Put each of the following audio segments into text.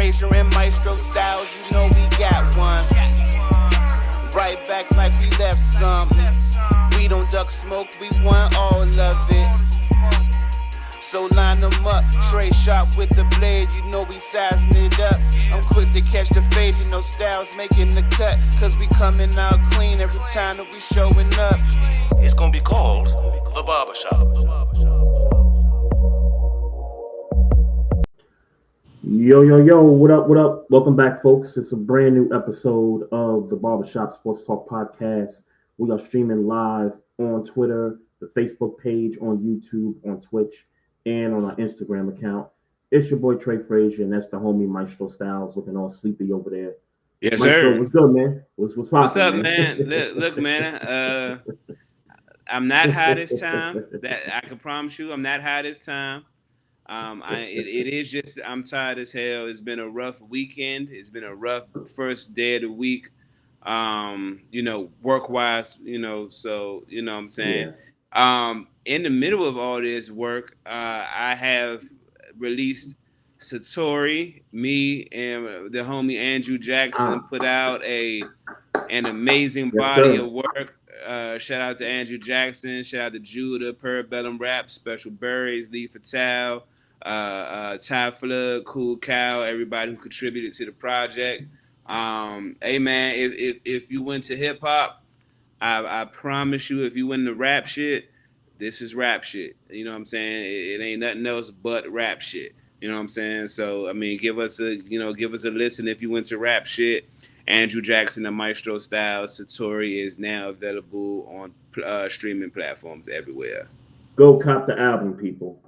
Frazier and Maestro Styles, you know we got one. Right back like we left something. We don't duck smoke, we want all of it. So line them up, Trey sharp with the blade, you know we sizing it up. I'm quick to catch the fade, you know Styles making the cut. Cause we coming out clean every time that we showing up. It's gonna be called The Barbershop. Yo, what up? Welcome back, folks. It's a brand new episode of the Barbershop Sports Talk Podcast. We are streaming live on Twitter, the Facebook page, on YouTube, on Twitch, and on our Instagram account. It's your boy Trey Frazier, and that's the homie Maestro Styles, looking all sleepy over there. Yes, Maestro, sir. what's good, man? What's poppin', What's up, man? Look, man. I'm not high this time. That I can promise you, I'm not high this time. It is just I'm tired as hell. It's been a rough weekend. It's been a rough first day of the week. Work wise, so you know what I'm saying. Yeah. In the middle of all this work, I have released Satori. Me and the homie Andrew Jackson put out an amazing body of work. Shout out to Andrew Jackson. Shout out to Judah, Parabellum Rap, Special Berries, Lee Fatal, Ty Flood, Cool Cow, everybody who contributed to the project. Hey man, if you went to hip hop, I promise you, if you went to rap shit, this is rap shit. You know what I'm saying? It ain't nothing else but rap shit. You know what I'm saying? So I mean, give us a listen if you went to rap shit. Andrew Jackson and Maestro Styles. Satori is now available on streaming platforms everywhere. Go cop the album, people.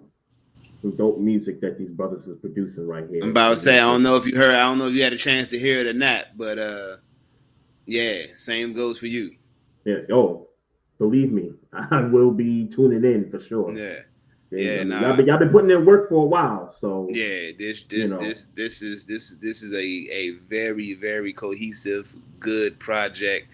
Some dope music that these brothers is producing right here. I'm about to say, I don't know if you had a chance to hear it or not, but yeah, same goes for you. Yeah. Oh, believe me, I will be tuning in for sure. Yeah. Y'all been putting in work for a while, so yeah. This is a very, very cohesive, good project.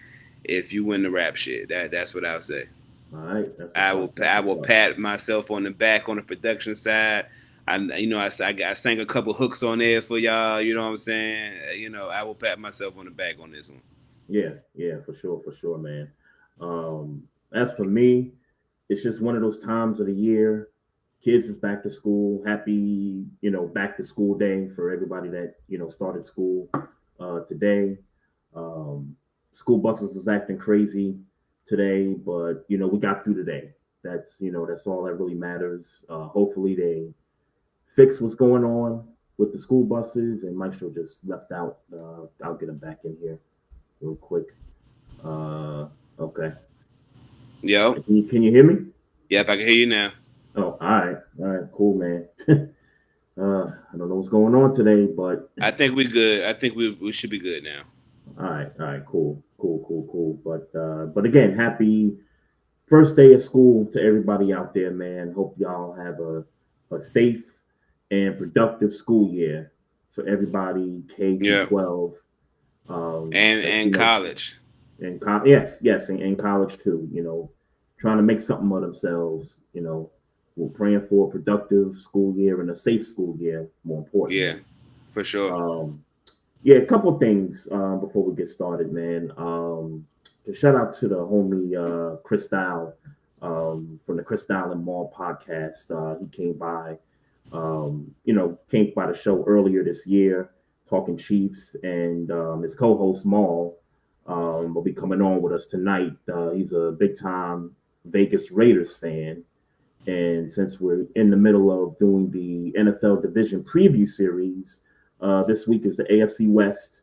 If you win the rap shit, that's what I'll say. All right. I will pat myself on the back on the production side. I sang a couple hooks on there for y'all. You know what I'm saying? I will pat myself on the back on this one. Yeah, for sure, man. As for me, it's just one of those times of the year. Kids is back to school. Happy, back to school day for everybody that, started school today. School buses was acting crazy today, but, we got through today. That's all that really matters. Hopefully they fix what's going on with the school buses, and Maestro just left out. I'll get him back in here real quick. Okay. Yo. Can you hear me? Yep, I can hear you now. Oh, all right, cool, man. I don't know what's going on today, but I think we're good. I think we should be good now. All right, cool. But again, happy first day of school to everybody out there, man. Hope y'all have a safe and productive school year for everybody K through 12. And college. Yes, and college too. Trying to make something of themselves. We're praying for a productive school year and a safe school year, more important. Yeah, for sure. A couple things before we get started, man. Shout out to the homie Cris Style from the Cris Style Mal Podcast. He came by, came by the show earlier this year, talking Chiefs, and his co-host Mal will be coming on with us tonight. He's a big-time Vegas Raiders fan. And since we're in the middle of doing the NFL division preview series, this week is the AFC West,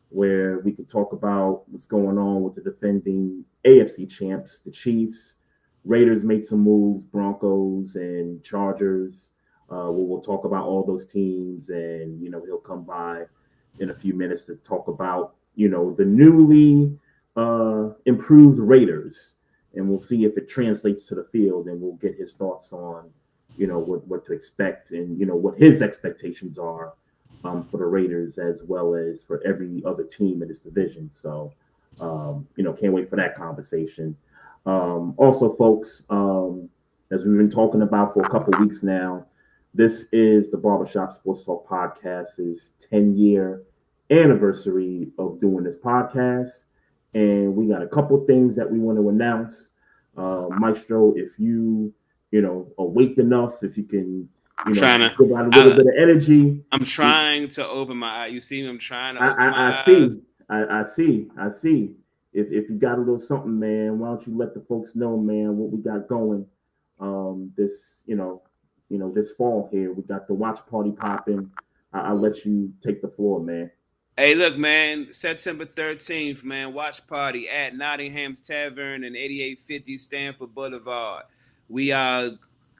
where we could talk about what's going on with the defending AFC champs, the Chiefs. Raiders made some moves, Broncos and Chargers. We'll talk about all those teams, and, he'll come by in a few minutes to talk about, the newly improved Raiders. And we'll see if it translates to the field, and we'll get his thoughts on, what to expect and, what his expectations are for the Raiders as well as for every other team in this division. So, can't wait for that conversation. Also, folks, as we've been talking about for a couple of weeks now, This is the Barbershop Sports Talk Podcast's 10-year anniversary of doing this podcast. And we got a couple things that we want to announce. Maestro, if you awake enough, if you can, give out a little bit of energy. I'm trying to open my eye. You see me? I'm trying to open my eyes. I see. If you got a little something, man, why don't you let the folks know, man, what we got going? This fall here, we got the watch party popping. I'll let you take the floor, man. Hey, look, man, September 13th, man, watch party at Nottingham's Tavern and 8850 Stanford Boulevard. We are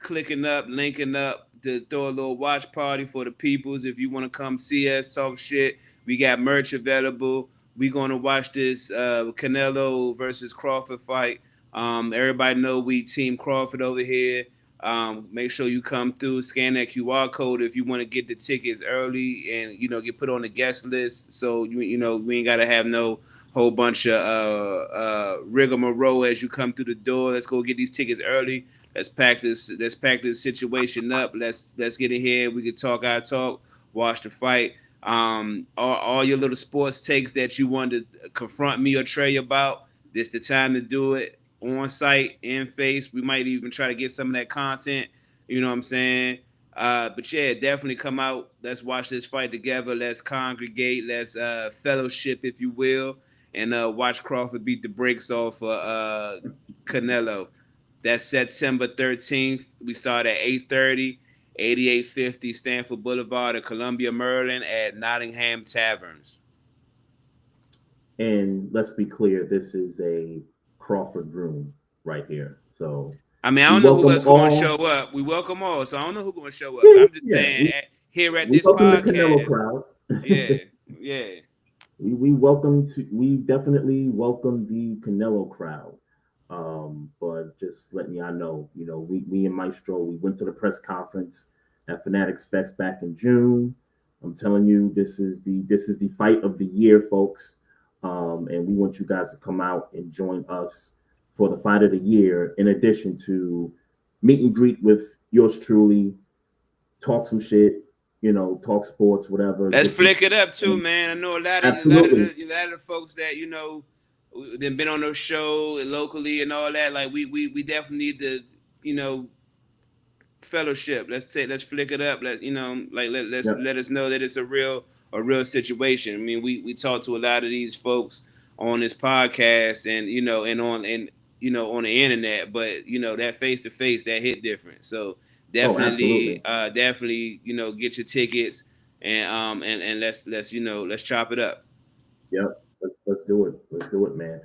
linking up to throw a little watch party for the peoples. If you want to come see us, talk shit, we got merch available. We're going to watch this Canelo versus Crawford fight. Everybody know we Team Crawford over here. Make sure you come through, scan that QR code if you want to get the tickets early and, get put on the guest list. So, we ain't got to have no whole bunch of rigmarole as you come through the door. Let's go get these tickets early. Let's pack this situation up. Let's get in here. We can talk our talk, watch the fight. All your little sports takes that you want to confront me or Trey about, this the time to do it. On site, in face. We might even try to get some of that content. You know what I'm saying? But yeah, definitely come out. Let's watch this fight together. Let's congregate. Let's fellowship, if you will, and watch Crawford beat the brakes off Canelo. That's September 13th. We start at 8:30, 8850 Stanford Boulevard at Columbia, Maryland at Nottingham Taverns. And let's be clear, this is a Crawford room right here. So I don't know who else going to show up. We welcome all, so I don't know who's going to show up. I'm just saying here at this podcast. The Canelo crowd. Yeah. We definitely welcome the Canelo crowd. But just letting y'all know, we and Maestro, we went to the press conference at Fanatics Fest back in June. I'm telling you, this is the fight of the year, folks. And we want you guys to come out and join us for the fight of the year, in addition to meet and greet with yours truly, talk some shit, talk sports, whatever. Let's flick it up too, man. I know a lot of the folks that they've been on their show locally and all that. Like we definitely need to fellowship. Let's flick it up. Let us know that it's a real situation. I mean, we talk to a lot of these folks on this podcast and on the internet, but that face to face, that hit different. So definitely get your tickets and let's chop it up. Yep, let's do it. Let's do it, man.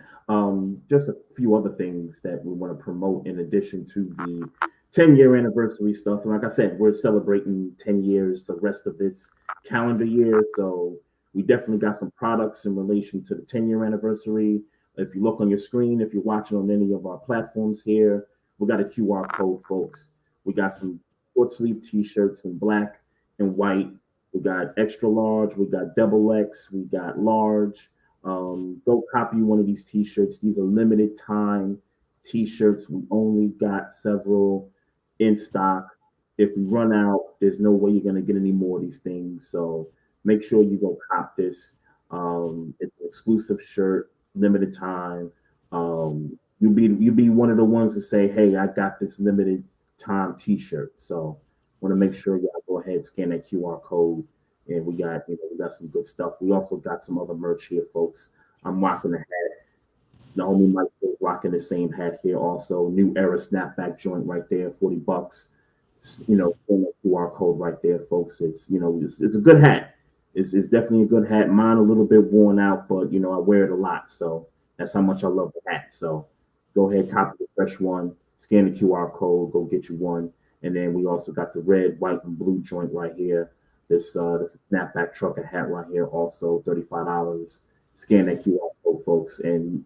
Just a few other things that we want to promote in addition to the 10-year anniversary stuff. And like I said, we're celebrating 10 years the rest of this calendar year. So we definitely got some products in relation to the 10-year anniversary. If you look on your screen, if you're watching on any of our platforms here, we got a QR code, folks. We got some short sleeve t-shirts in black and white. We got extra large. We got double X. We got large. Go copy one of these t-shirts. These are limited time t-shirts. We only got several in stock. If we run out, there's no way you're going to get any more of these things. So make sure you go cop this. It's an exclusive shirt, limited time. You'll be one of the ones to say, hey, I got this limited time t-shirt. So want to make sure y'all go ahead, scan that QR code. And we got some good stuff. We also got some other merch here, folks. I'm rocking the hat. The homie Mike is rocking the same hat here also. New era snapback joint right there, $40. Scan that QR code right there, folks. It's a good hat. It's definitely a good hat. Mine a little bit worn out, but I wear it a lot. So that's how much I love the hat. So go ahead, copy the fresh one, scan the QR code, go get you one. And then we also got the red, white, and blue joint right here. This snapback trucker hat right here, also $35. Scan that QR code, folks, and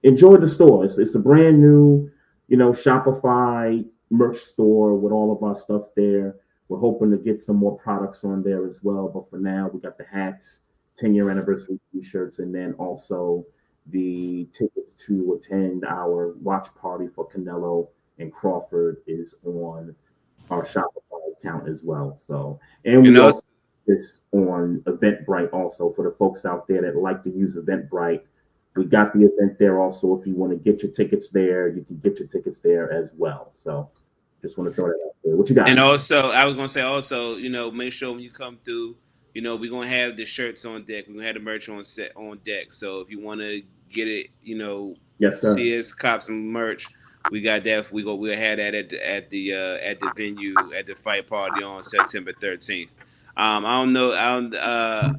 enjoy the store. It's a brand new, Shopify merch store with all of our stuff there. We're hoping to get some more products on there as well. But for now, we got the hats, 10-year anniversary t-shirts, and then also the tickets to attend our watch party for Canelo and Crawford is on our Shopify account as well. So, and we also this on Eventbrite also for the folks out there that like to use Eventbrite. We got the event there also. If you want to get your tickets there, you can get your tickets there as well. So just want to throw that out there. What you got? And also, I was going to say also, make sure when you come through, we're going to have the shirts on deck. We're going to have the merch on deck. So if you want to get it, yes, sir. See us, cop some merch. We got that. We'll have that at the venue at the fight party on September 13th. I don't know.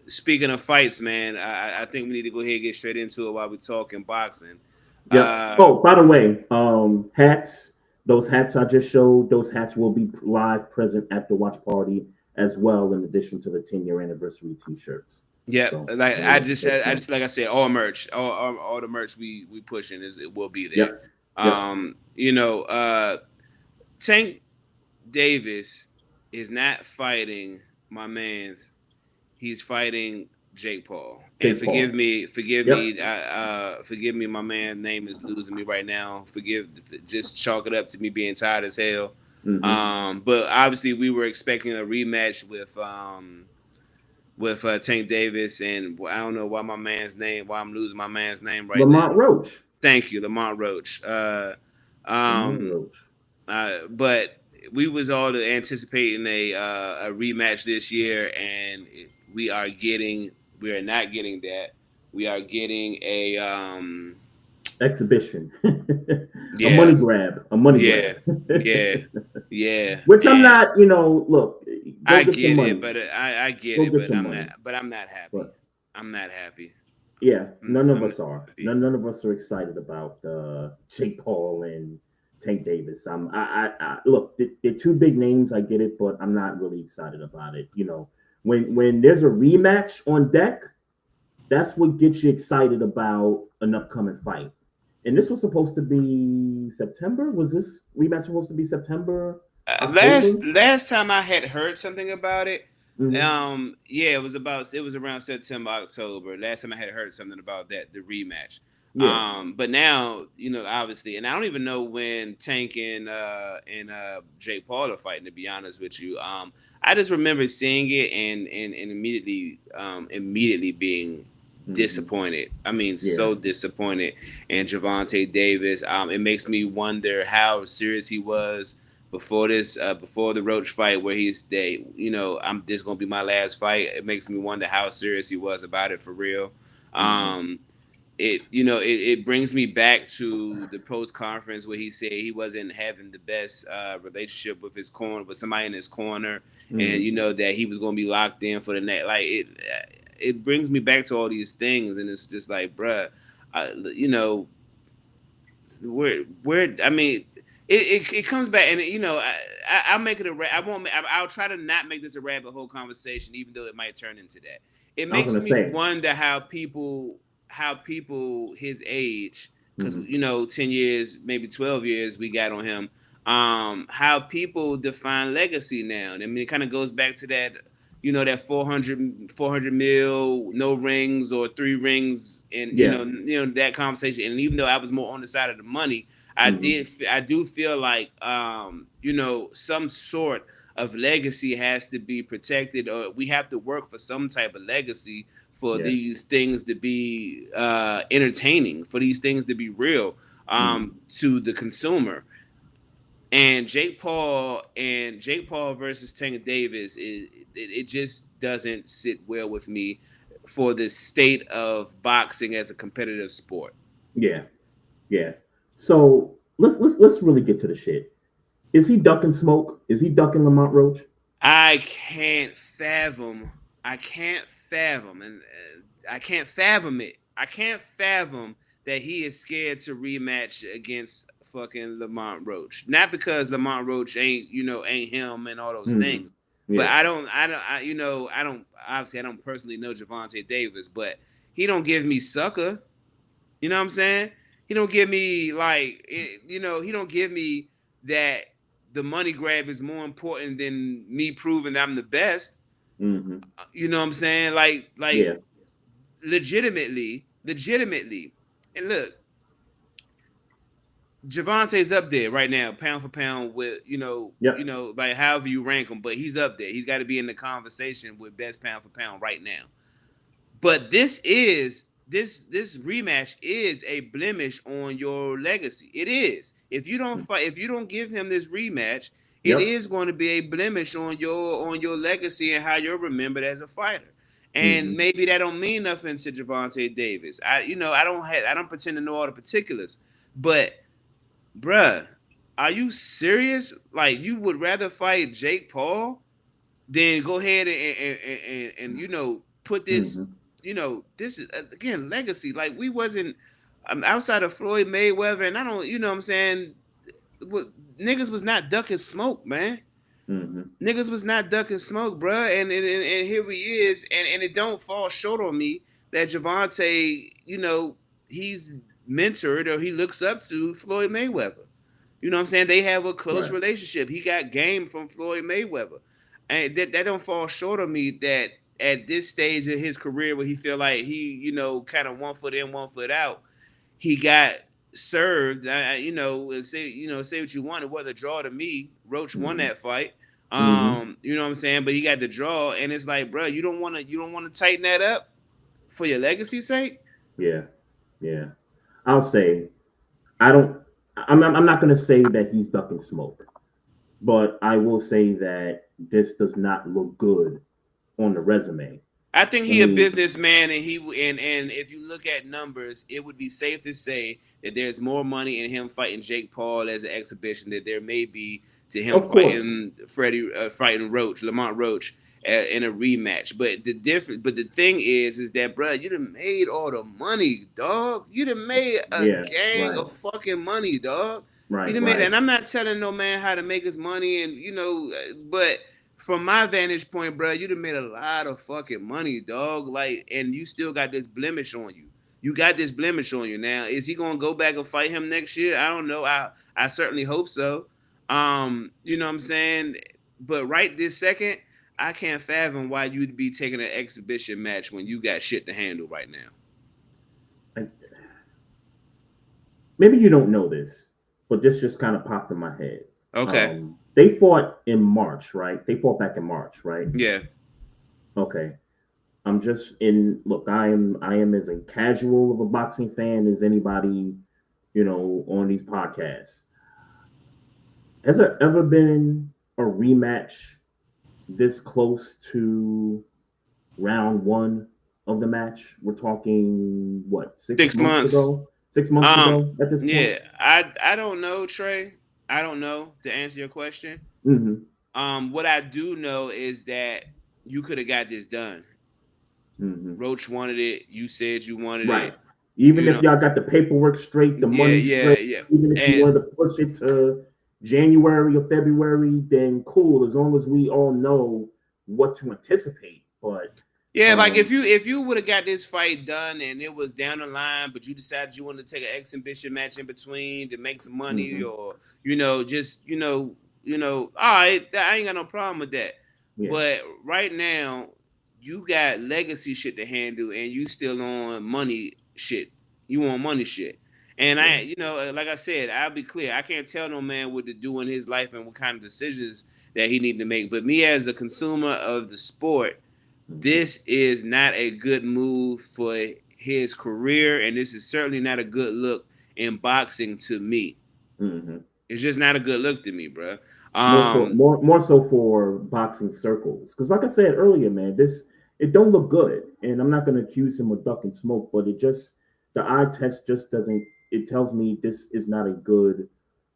Speaking of fights, man, I think we need to go ahead and get straight into it while we're talking boxing. Yeah. By the way, hats. Those hats I just showed. Those hats will be live present at the watch party as well, in addition to the 10-year anniversary T-shirts. Yeah, so, I just like I said, all merch, all the merch we pushing it will be there. Yep. Tank Davis is not fighting my man's. He's fighting Jake Paul. And forgive me. Forgive me. My man's name is losing me right now. Just chalk it up to me being tired as hell. Mm-hmm. But obviously we were expecting a rematch with Tank Davis, and I don't know why I'm losing my man's name right now. Lamont Roach. Thank you, Lamont Roach. But we was all anticipating a rematch this year, and we are not getting that. We are getting a exhibition. A money grab. Yeah. Which I'm not, look. I get it, but I get it, but I'm not happy. But, I'm not happy. Yeah, none of us are. None of us are excited about Jake Paul and Tank Davis. Look, they're two big names. I get it, but I'm not really excited about it. When there's a rematch on deck, that's what gets you excited about an upcoming fight. And this was supposed to be September. Was this rematch supposed to be September? Last time I had heard something about it, mm-hmm. It was around September, October. Last time I had heard something about that, the rematch. Yeah. But now, obviously, and I don't even know when Tank and Jake Paul are fighting, to be honest with you. I just remember seeing it and immediately being disappointed. I mean, so disappointed in Gervonta Davis. It makes me wonder how serious he was before the Roach fight, where this gonna be my last fight. It makes me wonder how serious he was about it for real. It brings me back to the post conference where he said he wasn't having the best relationship with somebody in his corner, and that he was going to be locked in for the next. Like it brings me back to all these things, and it's just like, bruh, where I mean. It comes back, and I'll make it I'll try to not make this a rabbit hole conversation, even though it might turn into that. It makes me wonder how people his age, because 10 years, maybe 12 years we got on him, how people define legacy now. I mean, it kind of goes back to that, that 400 mil, no rings or 3 rings, and that conversation. And even though I was more on the side of the money, I do feel like some sort of legacy has to be protected, or we have to work for some type of legacy for these things to be entertaining, for these things to be real to the consumer. And Jake Paul versus Tank Davis, it just doesn't sit well with me for the state of boxing as a competitive sport. Yeah. So let's really get to the shit. Is he ducking smoke? Is he ducking Lamont Roach? I can't fathom, and I can't fathom it. I can't fathom that he is scared to rematch against fucking Lamont Roach. Not because Lamont Roach ain't him and all those things. Yeah. But I don't obviously I don't personally know Gervonta Davis, but he don't give me sucker. You know what I'm saying? He don't give me he don't give me that the money grab is more important than me proving that I'm the best. Mm-hmm. You know what I'm saying? Legitimately. And look, Javonte's up there right now, pound for pound with like however you rank him, but he's up there. He's got to be in the conversation with best pound for pound right now. But this rematch is a blemish on your legacy. It is. If you don't fight, if you don't give him this rematch, it is going to be a blemish on your legacy and how you're remembered as a fighter. And maybe that don't mean nothing to Gervonta Davis. I don't pretend to know all the particulars, but bruh, are you serious? Like, you would rather fight Jake Paul than go ahead and put this. This is again legacy. Like, we wasn't outside of Floyd Mayweather, and I don't. What I'm saying, niggas was not ducking smoke, man. Niggas was not ducking smoke, bruh. And here he is, and it don't fall short on me that Gervonta, he's mentored or he looks up to Floyd Mayweather. You know what I'm saying? They have a close relationship. He got game from Floyd Mayweather. And that don't fall short of me that at this stage of his career where he feel like he, kind of 1 foot in, 1 foot out, he got served, and say what you want. It wasn't a draw to me. Roach won that fight. You know what I'm saying? But he got the draw, and it's like, bro, you don't want to tighten that up for your legacy's sake? Yeah. I'll say, I'm not going to say that he's ducking smoke, but I will say that this does not look good on the resume. I think he a businessman, and if you look at numbers, it would be safe to say that there's more money in him fighting Jake Paul as an exhibition than there may be to him fighting Lamont Roach in a rematch. But the thing is that, bro, you done made all the money, dog. You done made a gang of fucking money, dog. Right. You done made that. And I'm not telling no man how to make his money, and but from my vantage point, bro, you done made a lot of fucking money, dog. Like, and you still got this blemish on you. You got this blemish on you. Now, is he gonna go back and fight him next year? I don't know. I certainly hope so. You know what I'm saying? But right this second, I can't fathom why you'd be taking an exhibition match when you got shit to handle right now. Maybe you don't know this, but this just kind of popped in my head. Okay. They fought in March, right? They fought back in March, right? Yeah. Okay. I'm just look, I am as a casual of a boxing fan as anybody, on these podcasts. Has there ever been a rematch this close to round one of the match? We're talking what, 6 months ago? 6 months ago at this point? Yeah, I don't know, Trey. I don't know, to answer your question. What I do know is that you could have got this done. Roach wanted it. You said you wanted it. Even if y'all got the paperwork straight, the money straight, even if you wanted to push it to January or February, then cool, as long as we all know what to anticipate. But like if you would have got this fight done and it was down the line, but you decided you wanted to take an exhibition match in between to make some money, or all right, I ain't got no problem with that. But right now, you got legacy shit to handle, and you still on money shit. You on money shit. And like I said, I'll be clear. I can't tell no man what to do in his life and what kind of decisions that he need to make. But me as a consumer of the sport, this is not a good move for his career, and this is certainly not a good look in boxing to me. It's just not a good look to me, bro. More so for boxing circles, because like I said earlier, man, it don't look good, and I'm not going to accuse him of ducking smoke, but the eye test just doesn't. It tells me this is not a good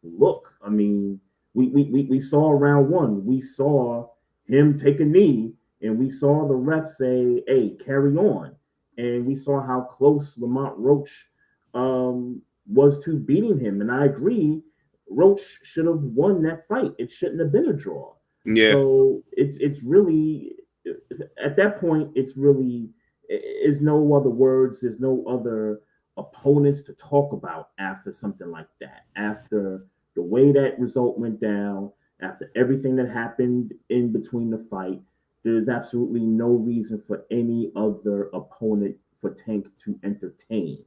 look. I mean, we saw round one, we saw him take a knee, and we saw the ref say, "Hey, carry on," and we saw how close Lamont Roach was to beating him, and I agree. Roach should have won that fight. It shouldn't have been a draw. Yeah. So it's really, at that point, it's really, is no other words. There's no other opponents to talk about after something like that. After the way that result went down, after everything that happened in between the fight, there's absolutely no reason for any other opponent for Tank to entertain.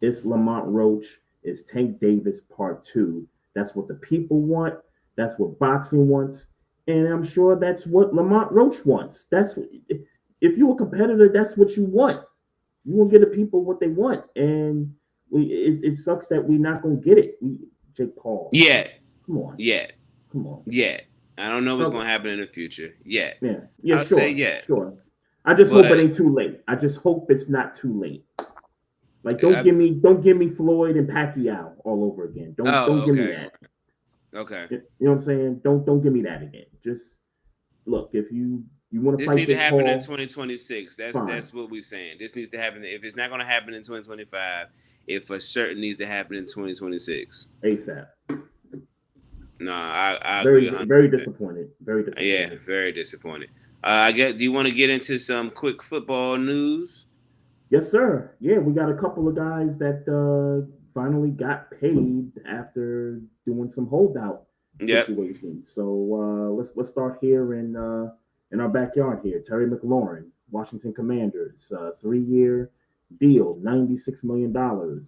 It's Lamont Roach. is Tank Davis Part 2. That's what the people want. That's what boxing wants. And I'm sure that's what Lamont Roach wants. If you're a competitor, that's what you want. You will get the people what they want. And it sucks that we're not going to get it. Jake Paul. Yeah. Come on. Yeah. Come on. Yeah. I don't know what's going to happen in the future. Yeah. Yeah, I'll say yeah. Sure. I just hope it ain't too late. I just hope it's not too late. Like don't give me Floyd and Pacquiao all over again. Don't give me that. Okay. You know what I'm saying? Don't give me that again. Just look, if you want to fight, this needs to happen Paul, in 2026. That's what we're saying. This needs to happen. If it's not going to happen in 2025, it for certain needs to happen in 2026. ASAP. No, I agree. agree. Very disappointed. Very disappointed. Yeah, very disappointed. Do you want to get into some quick football news? Yes, sir. Yeah, we got a couple of guys that finally got paid after doing some holdout situations. So let's start here in our backyard here. Terry McLaurin, Washington Commanders, 3-year deal, $96 million.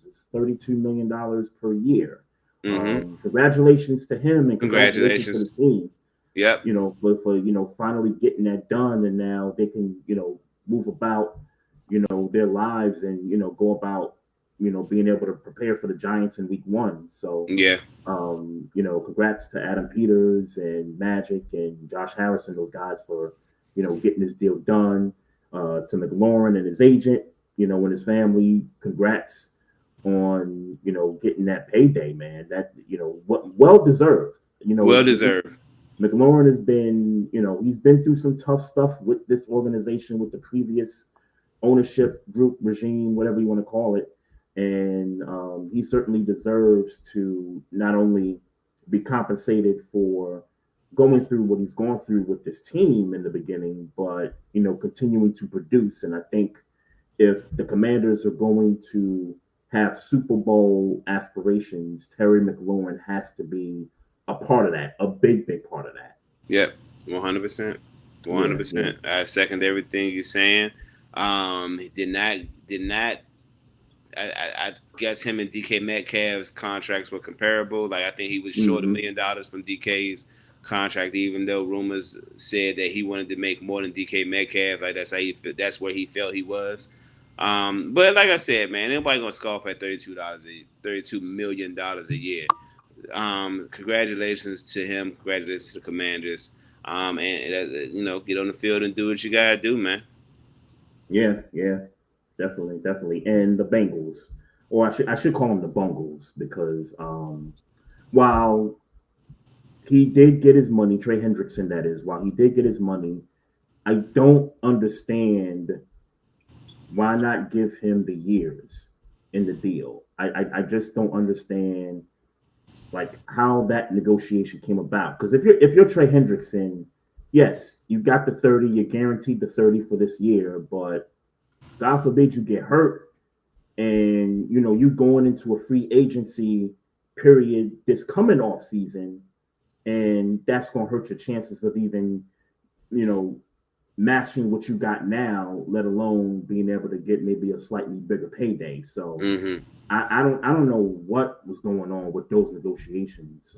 It's $32 million per year. Mm-hmm. Congratulations to him and congratulations to the team. Yep. For finally getting that done, and now they can move about their lives and go about being able to prepare for the Giants in week 1. So yeah, congrats to Adam Peters and Magic and Josh Harrison, those guys for getting this deal done. To McLaurin and his agent, and his family, congrats on getting that payday, man. That well deserved. Well deserved. McLaurin has been, he's been through some tough stuff with this organization, with the previous ownership group regime, whatever you want to call it. And he certainly deserves to not only be compensated for going through what he's gone through with this team in the beginning, but, continuing to produce. And I think if the Commanders are going to have Super Bowl aspirations, Terry McLaurin has to be a part of that, a big part of that. Yep, 100%. 100%. I second everything you're saying. Did not. I guess him and DK Metcalf's contracts were comparable. Like I think he was short $1 million from DK's contract, even though rumors said that he wanted to make more than DK Metcalf. Like that's where he felt he was. But like I said, man, anybody gonna scoff at $32 million a year. Congratulations to him. Congratulations to the Commanders. And get on the field and do what you gotta do, man. Yeah, definitely. And the Bengals, or I should call them the Bungles, because while he did get his money, Trey Hendrickson, that is, while he did get his money, I don't understand why not give him the years in the deal. I just don't understand like how that negotiation came about. Because if you're Trey Hendrickson, yes, you got the 30, you're guaranteed the 30 for this year, but God forbid you get hurt and you going into a free agency period this coming off season, and that's gonna hurt your chances of even matching what you got now, let alone being able to get maybe a slightly bigger payday. So I don't know what was going on with those negotiations,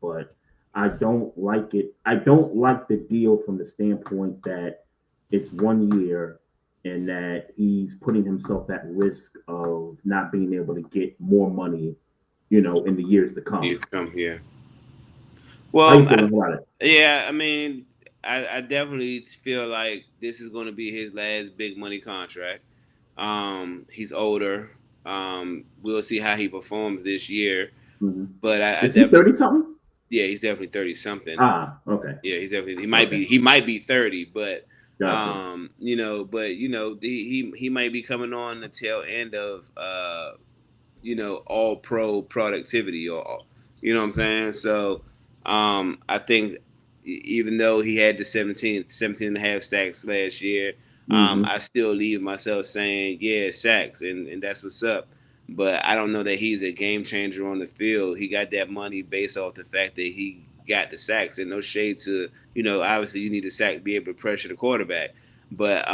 but I don't like it. I don't like the deal from the standpoint that it's 1 year and that he's putting himself at risk of not being able to get more money, in the years to come. Yeah. Well, how you feeling about it? Yeah, I mean, I definitely feel like this is going to be his last big money contract. He's older. We'll see how he performs this year. Mm-hmm. But is he 30-something? Yeah, he's definitely 30-something. Okay. Yeah, he's definitely he might be 30, but gotcha. He might be coming on the tail end of all pro productivity, or you know what I'm saying? So I think even though he had the 17 and a half sacks last year, I still leave myself saying, yeah, sacks, and that's what's up. But I don't know that he's a game changer on the field. He got that money based off the fact that he got the sacks, and no shade to, obviously you need a sack to be able to pressure the quarterback. But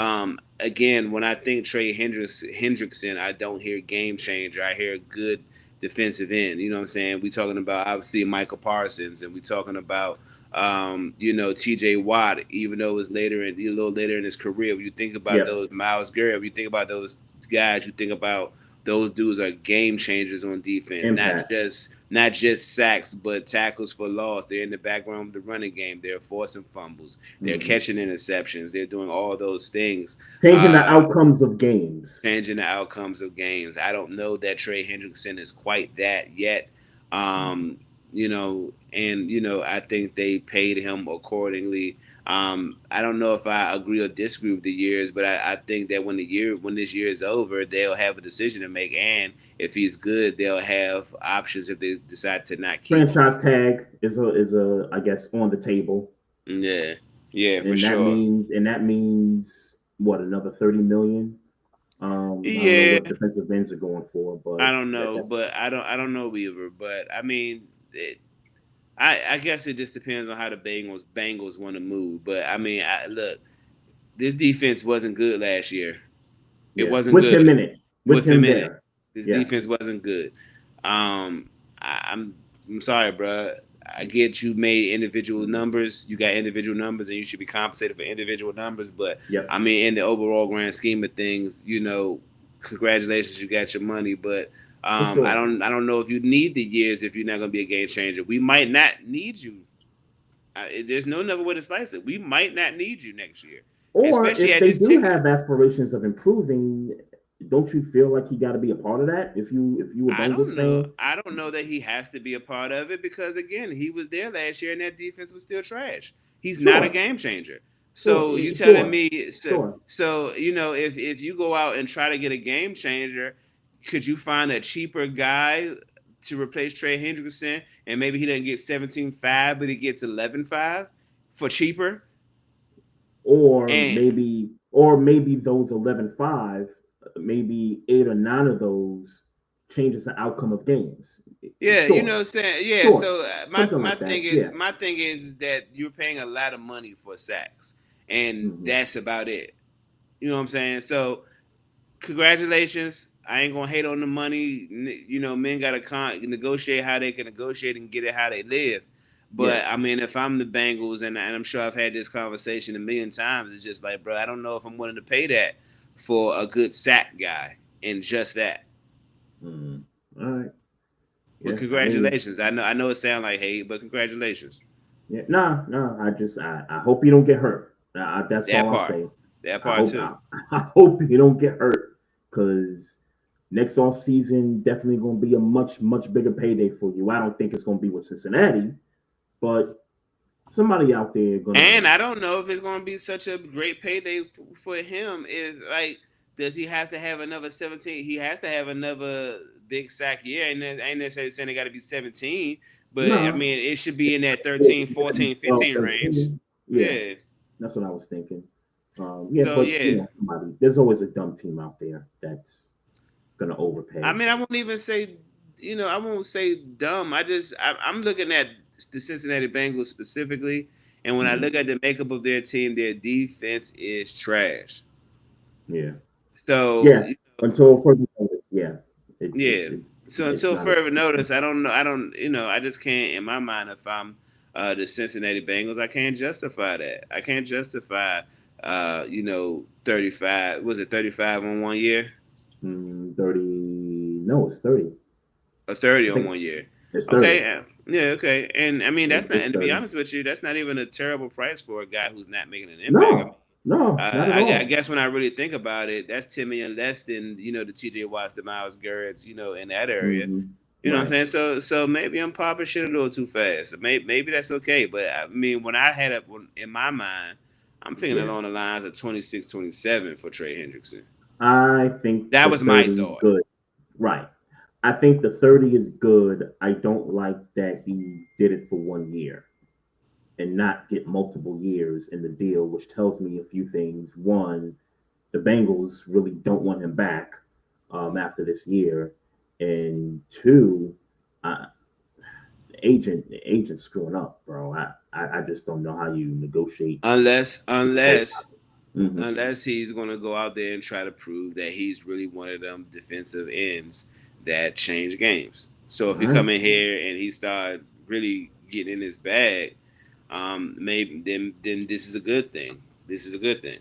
again, when I think Trey Hendrickson, I don't hear game changer. I hear good defensive end. You know what I'm saying? We talking about obviously Michael Parsons, and we talking about T.J. Watt, even though it was a little later in his career. When you think about those Myles Garrett, when you think about those guys, you think about those dudes are game changers on defense, Impact. not just sacks, but tackles for loss. They're in the background of the running game. They're forcing fumbles. They're catching interceptions. They're doing all those things. Changing the outcomes of games. I don't know that Trey Hendrickson is quite that yet. I think they paid him accordingly. I don't know if I agree or disagree with the years, but I think that when this year is over, they'll have a decision to make, and if he's good, they'll have options if they decide to not keep franchise tag is I guess on the table. Yeah, and for sure. That means what, another $30 million? I don't know what defensive ends are going for, but I don't know, I don't know either. But I mean, I guess it just depends on how the Bengals want to move. But I mean, look, this defense wasn't good last year. It wasn't with good. him in it. With him in there. it. This defense wasn't good. I'm sorry, bro. I get you made individual numbers. You got individual numbers, and you should be compensated for individual numbers. But I mean, in the overall grand scheme of things, congratulations, you got your money. But sure. I don't know if you need the years if you're not going to be a game changer. We might not need you. There's no other way to slice it. We might not need you next year. Or especially if they do have aspirations of improving, don't you feel like he got to be a part of that? If you a Bengals fan, I don't know that he has to be a part of it because again, he was there last year and that defense was still trash. He's not a game changer. So you telling me? So if you go out and try to get a game changer, could you find a cheaper guy to replace Trey Hendrickson and maybe he doesn't get 17.5, but he gets 11.5 for cheaper? Or maybe those 11.5. Maybe 8 or 9 of those changes the outcome of games. Yeah, sure. You know what I'm saying? Yeah, sure. So my thing is that you're paying a lot of money for sacks, and that's about it. You know what I'm saying? So congratulations. I ain't gonna hate on the money. Men gotta negotiate how they can negotiate and get it how they live. But I mean, if I'm the Bengals, and I'm sure I've had this conversation a million times, it's just like, bro, I don't know if I'm willing to pay that for a good sack guy and just that. All right. Well, congratulations. I know it sounds like hate, but congratulations. Yeah, no. I hope you don't get hurt. That's all I'll say. That part too. I hope you don't get hurt because next offseason definitely going to be a much, much bigger payday for you. I don't think it's going to be with Cincinnati, but somebody out there going to. And I don't know if it's going to be such a great payday for him. Does he have to have another 17? He has to have another big sack year. And I ain't necessarily saying it got to be 17, but I mean, it should be in that 13, 14, 15 range. Yeah. That's what I was thinking. There's always a dumb team out there that's going to overpay. I mean, I won't even say, I won't say dumb. I'm looking at the Cincinnati Bengals specifically. And when I look at the makeup of their team, their defense is trash. Yeah. So until further notice, until further notice, I don't know. I just can't, in my mind, if I'm the Cincinnati Bengals, I can't justify that. I can't justify 35. Was it 35 on 1 year? 30. No, it's 30. 30 on 1 year. It's 30. Okay. Yeah. Okay. And I mean, that's not. And to be honest with you, that's not even a terrible price for a guy who's not making an impact. No, not at all. I guess when I really think about it, that's $10 million less than the T.J. Watts, the Myles Garrett's, in that area. You know what I'm saying? So maybe I'm popping shit a little too fast. Maybe that's okay. But I mean, when I had in my mind, I'm thinking along the lines of 26, 27 for Trey Hendrickson. I think that was my thought. Good. Right. I think the 30 is good. I don't like that he did it for 1 year and not get multiple years in the deal, which tells me a few things. One, the Bengals really don't want him back after this year. And two, the agent's screwing up, bro. I just don't know how you negotiate. Unless he's going to go out there and try to prove that he's really one of them defensive ends that change games. So if he All come right. in here and he start really getting in his bag, maybe then this is a good thing. This is a good thing.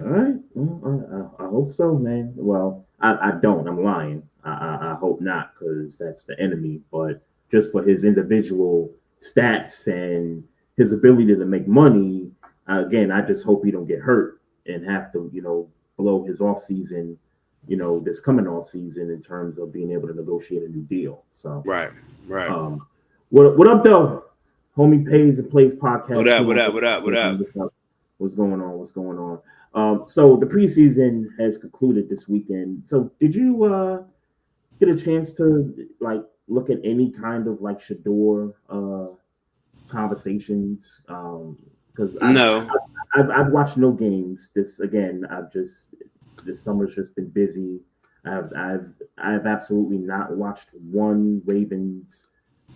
All right. Well, I hope so, man. Well, I don't. I'm lying. I hope not, because that's the enemy. But just for his individual stats and his ability to make money, again, I just hope he don't get hurt and have to, blow his off season, this coming off season in terms of being able to negotiate a new deal. So, Right. what up though? Homie Pays and Plays podcast. What up? What up? What up? What up? What's going on? What's going on? So the preseason has concluded this weekend. So did you get a chance to look at any kind of Shador conversations? Because No. I've watched no games. This summer's just been busy. I've absolutely not watched one Ravens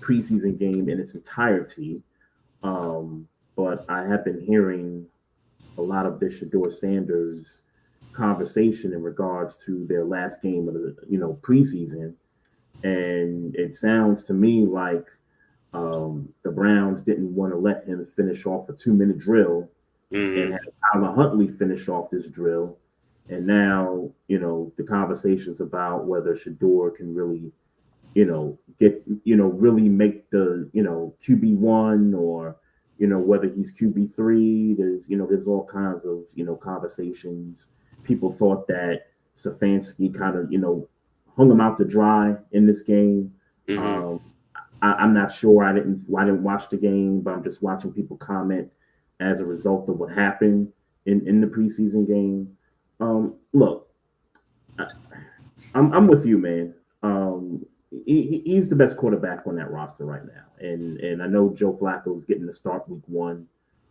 preseason game in its entirety. But I have been hearing a lot of the Shador Sanders conversation in regards to their last game of the preseason, and it sounds to me like the Browns didn't want to let him finish off a 2-minute drill and have Tyler Huntley finish off this drill, and now the conversations about whether Shador can really get really make the QB1 or whether he's QB3. There's all kinds of conversations. People thought that Stefanski kind of hung him out to dry in this game. I'm not sure. I didn't watch the game, but I'm just watching people comment as a result of what happened in the preseason game. Look, I'm with you, man. He's the best quarterback on that roster right now, and I know Joe Flacco is getting the start week 1.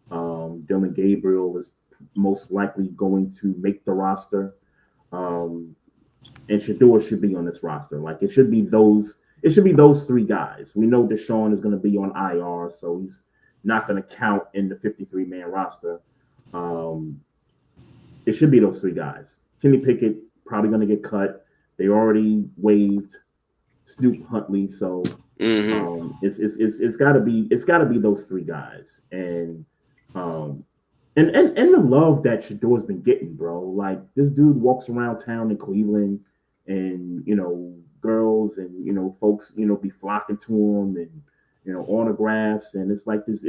Dylan Gabriel is most likely going to make the roster, and Shador should be on this roster. It should be those 3 guys. We know Deshaun is going to be on IR, so he's not going to count in the 53-man roster. It should be those 3 guys. Kenny Pickett probably going to get cut. They already waived Snoop Huntley, so it's got to be those 3 guys, and the love that Shador's been getting, bro. This dude walks around town in Cleveland, and girls and folks be flocking to him, and autographs, and it's like this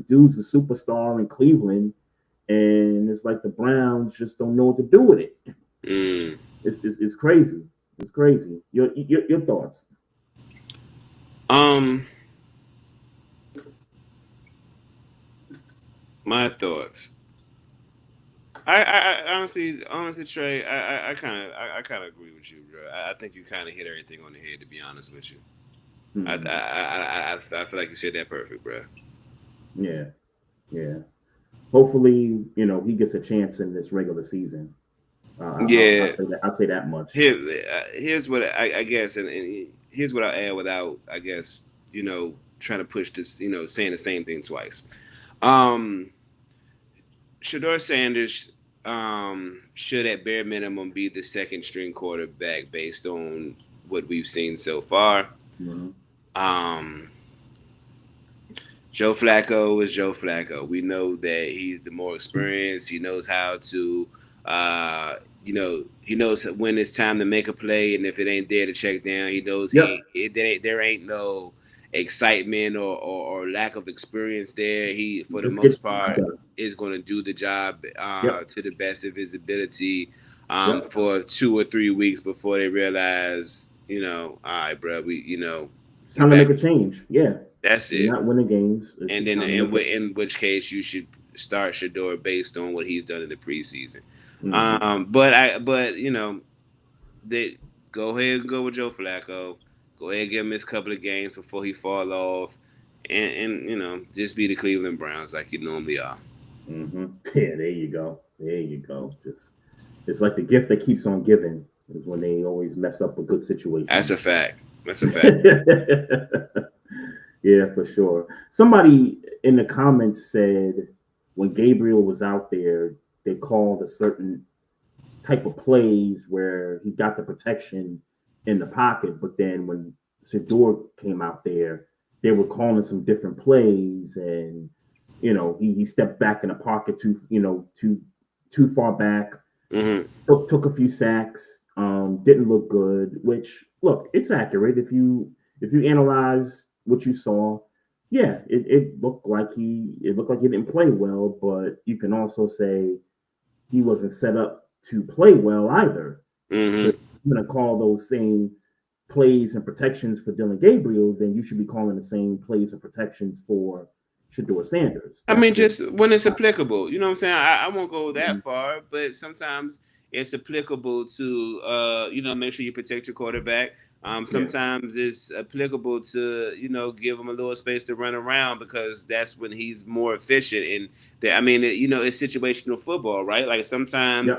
dude's a superstar in Cleveland, and it's like the Browns just don't know what to do with it. It's crazy. It's crazy. Your thoughts? My thoughts. I honestly, Trey, I kind of agree with you, bro. I think you kind of hit everything on the head. To be honest with you, I feel like you said that perfect, bro. Yeah. Hopefully, he gets a chance in this regular season. I'll say that much. Here's what I guess, and here's what I'll add without, I guess, trying to push this, saying the same thing twice. Shador Sanders should at bare minimum be the second string quarterback based on what we've seen so far. Joe Flacco is Joe Flacco. We know that he's the more experienced. He knows how to, he knows when it's time to make a play, and if it ain't there to check down, he knows there ain't no excitement or lack of experience there. He, for the most part, is going to do the job to the best of his ability for 2 or 3 weeks before they realize, all right, bro, it's time to make a change. Yeah. That's it. You're not winning games. And then in which case you should start Shador based on what he's done in the preseason. But they go ahead and go with Joe Flacco. Go ahead and give him his couple of games before he fall off, and just be the Cleveland Browns like you normally are. Yeah, there you go. Just it's like the gift that keeps on giving is when they always mess up a good situation. That's a fact. Yeah, for sure. Somebody in the comments said when Gabriel was out there, they called a certain type of plays where he got the protection in the pocket. But then when Shador came out there, they were calling some different plays, and he stepped back in the pocket too far back. Took a few sacks. Didn't look good. Which, look, it's accurate if you analyze what you saw. Yeah, it looked like he didn't play well, but you can also say he wasn't set up to play well either. If you're gonna call those same plays and protections for Dylan Gabriel, then you should be calling the same plays and protections for Shador Sanders. I mean, just when it's applicable, you know what I'm saying? I won't go that far, but sometimes it's applicable to, make sure you protect your quarterback. Sometimes it's applicable to, give him a little space to run around because that's when he's more efficient. And it's situational football, right? Like sometimes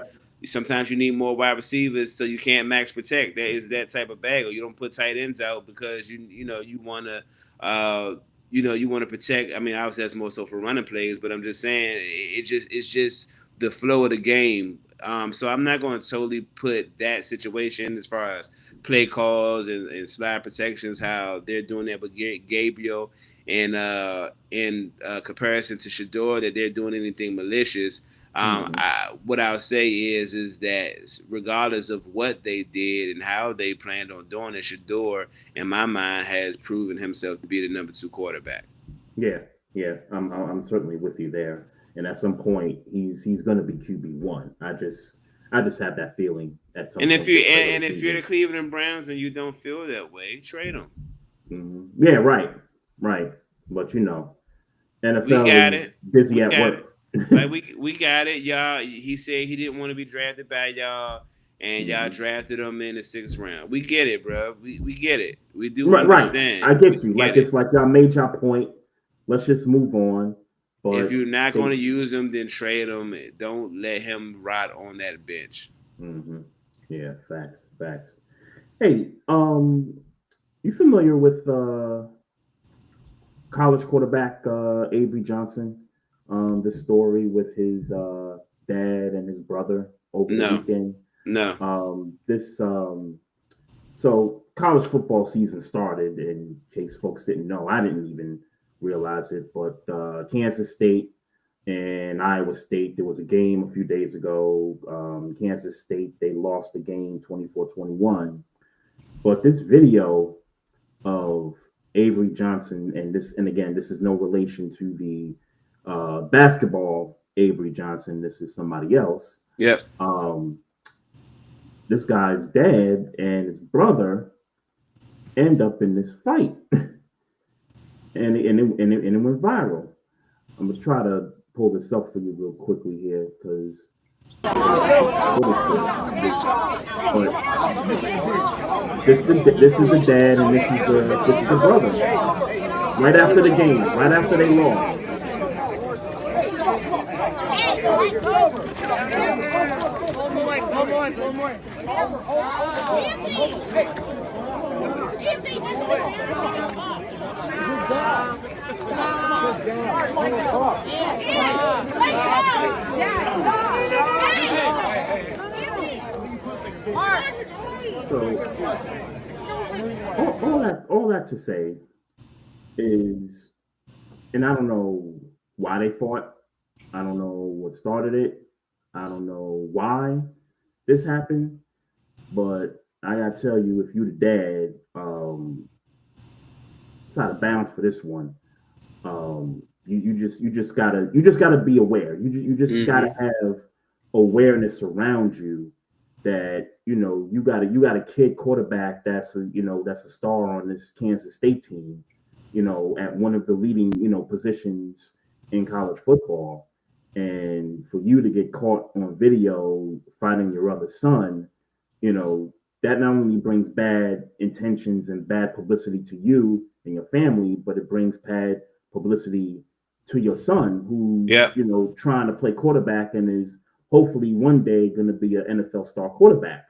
you need more wide receivers, so you can't max protect. There is that type of bag, or you don't put tight ends out because you want to protect. I mean, obviously that's more so for running plays, but I'm just saying it's just the flow of the game. So I'm not going to totally put that situation as far as play calls and slide protections, how they're doing that with Gabriel, and in comparison to Shador, that they're doing anything malicious. What I'll say is that regardless of what they did and how they planned on doing it, Shador, in my mind, has proven himself to be the number 2 quarterback. Yeah, I'm certainly with you there. And at some point, he's going to be QB1. I just have that feeling at some point. And if you're the Cleveland Browns and you don't feel that way, trade him. Yeah, right. But NFL is busy at work. Like we got it, y'all. He said he didn't want to be drafted by y'all, and y'all drafted him in the 6th round. We get it, bro. We get it. We do understand. Right. I get you. It's like y'all made y'all point. Let's just move on. But if you're not going to use him, then trade him. Don't let him rot on that bench. Yeah, facts. Hey, you familiar with college quarterback Avery Johnson? The story with his dad and his brother over the weekend. No. So college football season started, in case folks didn't know. I didn't even realize it, but Kansas State and Iowa State, there was a game a few days ago. Kansas State, they lost the game 24-21. But this video of Avery Johnson, and again, this is no relation to the basketball Avery Johnson. This is somebody else. Yep. This guy's dad and his brother end up in this fight, and it went viral. I'm gonna try to pull this up for you real quickly here because. But this is the dad and this is the brother. Right after the game, right after they lost. One more. So all that to say is, and I don't know why they fought. I don't know what started it. I don't know why this happened, but I gotta tell you, if you the dad, it's out of bounds for this one. You just gotta be aware. You just gotta have awareness around you that you got a kid quarterback that's a star on this Kansas State team, at one of the leading positions in college football. And for you to get caught on video fighting your other son, that not only brings bad intentions and bad publicity to you and your family, but it brings bad publicity to your son who's, trying to play quarterback and is hopefully one day going to be an NFL star quarterback.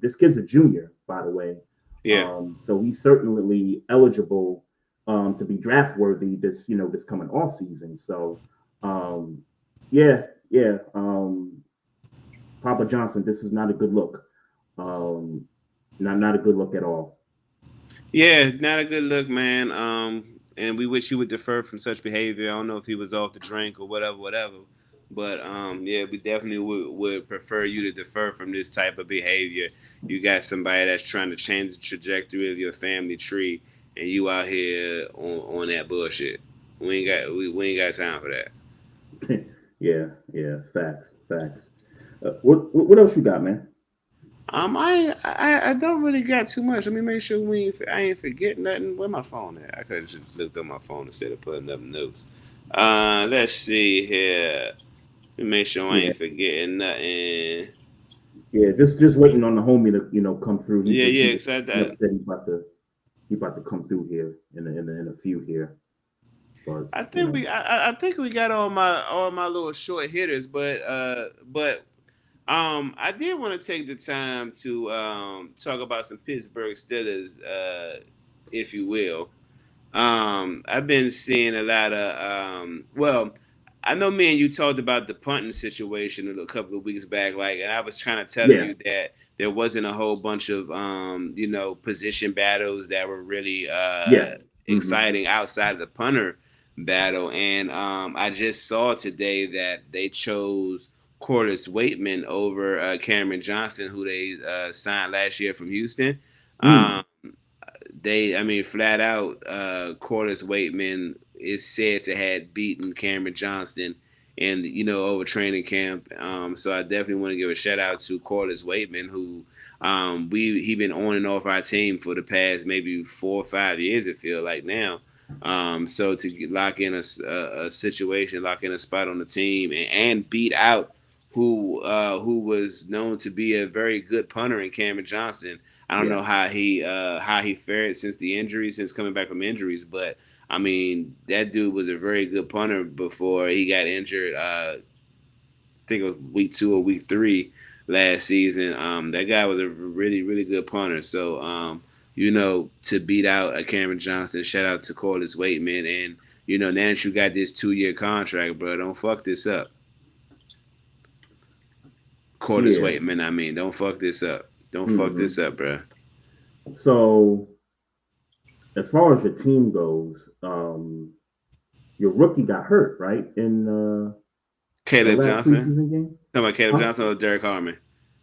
This kid's a junior, by the way. Yeah. So he's certainly eligible to be draft worthy this coming off season. So, Papa Johnson, this is not a good look. Not a good look at all. Yeah, not a good look, man. And we wish he would defer from such behavior. I don't know if he was off the drink or whatever. But yeah, we definitely would prefer you to defer from this type of behavior. You got somebody that's trying to change the trajectory of your family tree, and you out here on that bullshit. We ain't got time for that. Yeah, facts. What else you got, man? I don't really got too much. Let me make sure I ain't forget nothing. Where my phone at? I could have just looked on my phone instead of putting up notes. Let's see here. Let me make sure I Yeah, ain't forgetting nothing. yeah, just waiting on the homie to come through. Yeah. Cause Said he about to come through here in a few here. But I think we got all my little short hitters, but I did want to take the time to talk about some Pittsburgh Steelers, if you will. I've been seeing a lot of well, I know me and you talked about the punting situation a couple of weeks back, like, and I was trying to tell you that there wasn't a whole bunch of position battles that were really exciting outside of the punter battle, and I just saw today that they chose Corliss Waitman over Cameron Johnston, who they signed last year from Houston. Flat out, Corliss Waitman is said to have beaten Cameron Johnston in over training camp. So I definitely want to give a shout out to Corliss Waitman, who he been on and off our team for the past maybe 4 or 5 years. It feels like now. So to lock in a situation, lock in a spot on the team, and beat out who was known to be a very good punter in Cameron Johnston. I don't know how he fared since coming back from injuries, but I mean, that dude was a very good punter before he got injured. I think it was week 2 or week 3 last season. That guy was a really, really good punter. So, to beat out a Cameron Johnston, shout out to Corliss Waitman. And, now that you got this 2-year contract, bro, don't fuck this up. Corliss Waitman, don't fuck this up. Don't fuck this up, bro. So, as far as your team goes, your rookie got hurt, right? In Caleb the last Johnson. Preseason game? Talking about Caleb Johnson or Derek Harmon?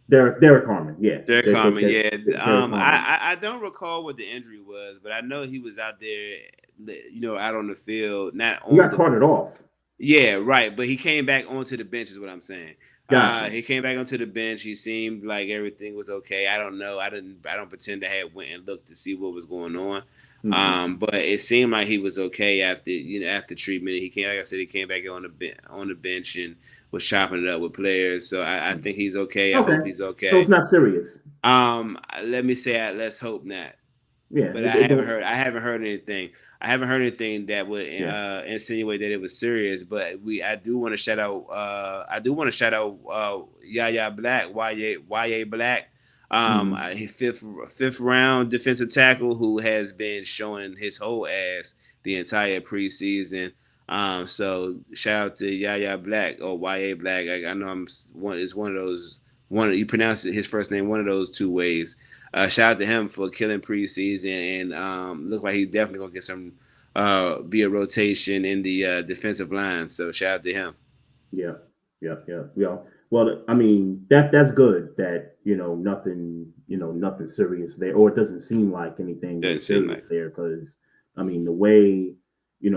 Derek Harmon, yeah. Derek Harmon, yeah. I don't recall what the injury was, but I know he was out there, out on the field. He got carted off. Yeah, right. But he came back onto the bench, is what I'm saying. Gotcha. He came back onto the bench. He seemed like everything was okay. I don't know. I don't pretend to have went and looked to see what was going on. But it seemed like he was okay after treatment. He came, like I said, he came back on the bench and was chopping it up with players. So I think he's okay. I hope he's okay. So it's not serious. Let me say, let's hope not. Yeah, but I haven't heard anything. I haven't heard anything that would insinuate that it was serious. But I do want to shout out. Yaya Black, YA Black. He fifth round defensive tackle who has been showing his whole ass the entire preseason. So shout out to Yaya Black or YA Black. I know it's one of those. You pronounce his first name one of those two ways. Shout out to him for killing preseason and look like he's definitely gonna get some be a rotation in the defensive line. So shout out to him. Yeah. Well, I mean that's good that nothing serious there, or it doesn't seem like anything serious there, because I mean the way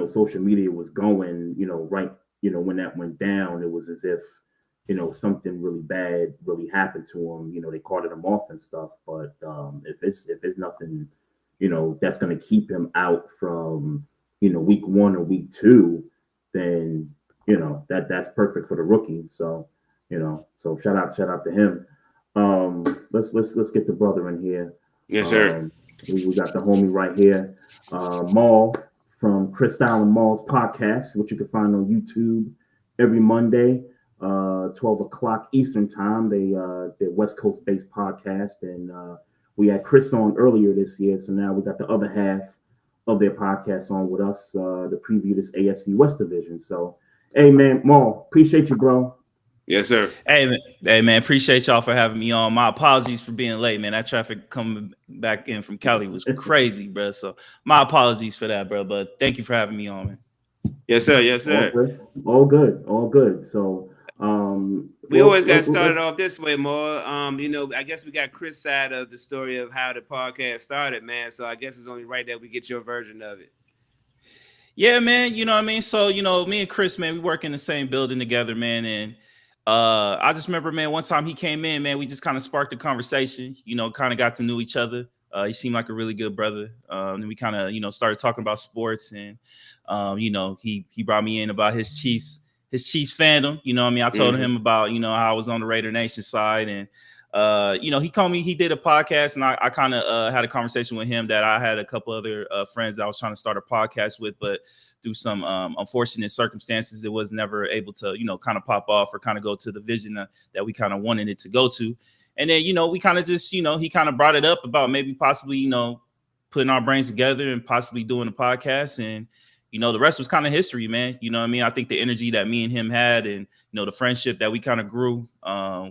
social media was going, right, when that went down, it was as if something really bad really happened to him. They carted him off and stuff. But if it's nothing, that's going to keep him out from, week 1 or week 2, then, that's perfect for the rookie. So, so shout out to him. Let's get the brother in here. Yes, sir. We got the homie right here, Mal from Cris Style Mal Podcast, which you can find on YouTube every Monday. 12 o'clock Eastern time. They're West Coast based podcast, and we had Chris on earlier this year, so now we got the other half of their podcast on with us to preview this AFC West division. So, hey man, Mal, appreciate you, bro. Yes, sir. Hey man, appreciate y'all for having me on. My apologies for being late, man. That traffic coming back in from Cali was crazy, bro. So my apologies for that, bro. But thank you for having me on, man. Yes, sir. Yes, sir. All good. So we always got started off this way, more. I guess we got Cris' side of the story of how the podcast started, man. So I guess it's only right that we get your version of it. Yeah, man. You know what I mean? So, me and Cris, man, we work in the same building together, man. And I just remember, man, one time he came in, man, we just kind of sparked a conversation, kind of got to know each other. He seemed like a really good brother. And we kind of, started talking about sports, and, he brought me in about his Chiefs fandom. I told him about, how I was on the Raider Nation side, and, he called me, he did a podcast, and I kind of had a conversation with him that I had a couple other friends that I was trying to start a podcast with, but through some unfortunate circumstances, it was never able to, kind of pop off or kind of go to the vision that we kind of wanted it to go to. And then, we kind of just, he kind of brought it up about maybe possibly, putting our brains together and possibly doing a podcast. And, the rest was kind of history, man. You know what I mean? I think the energy that me and him had, and, the friendship that we kind of grew,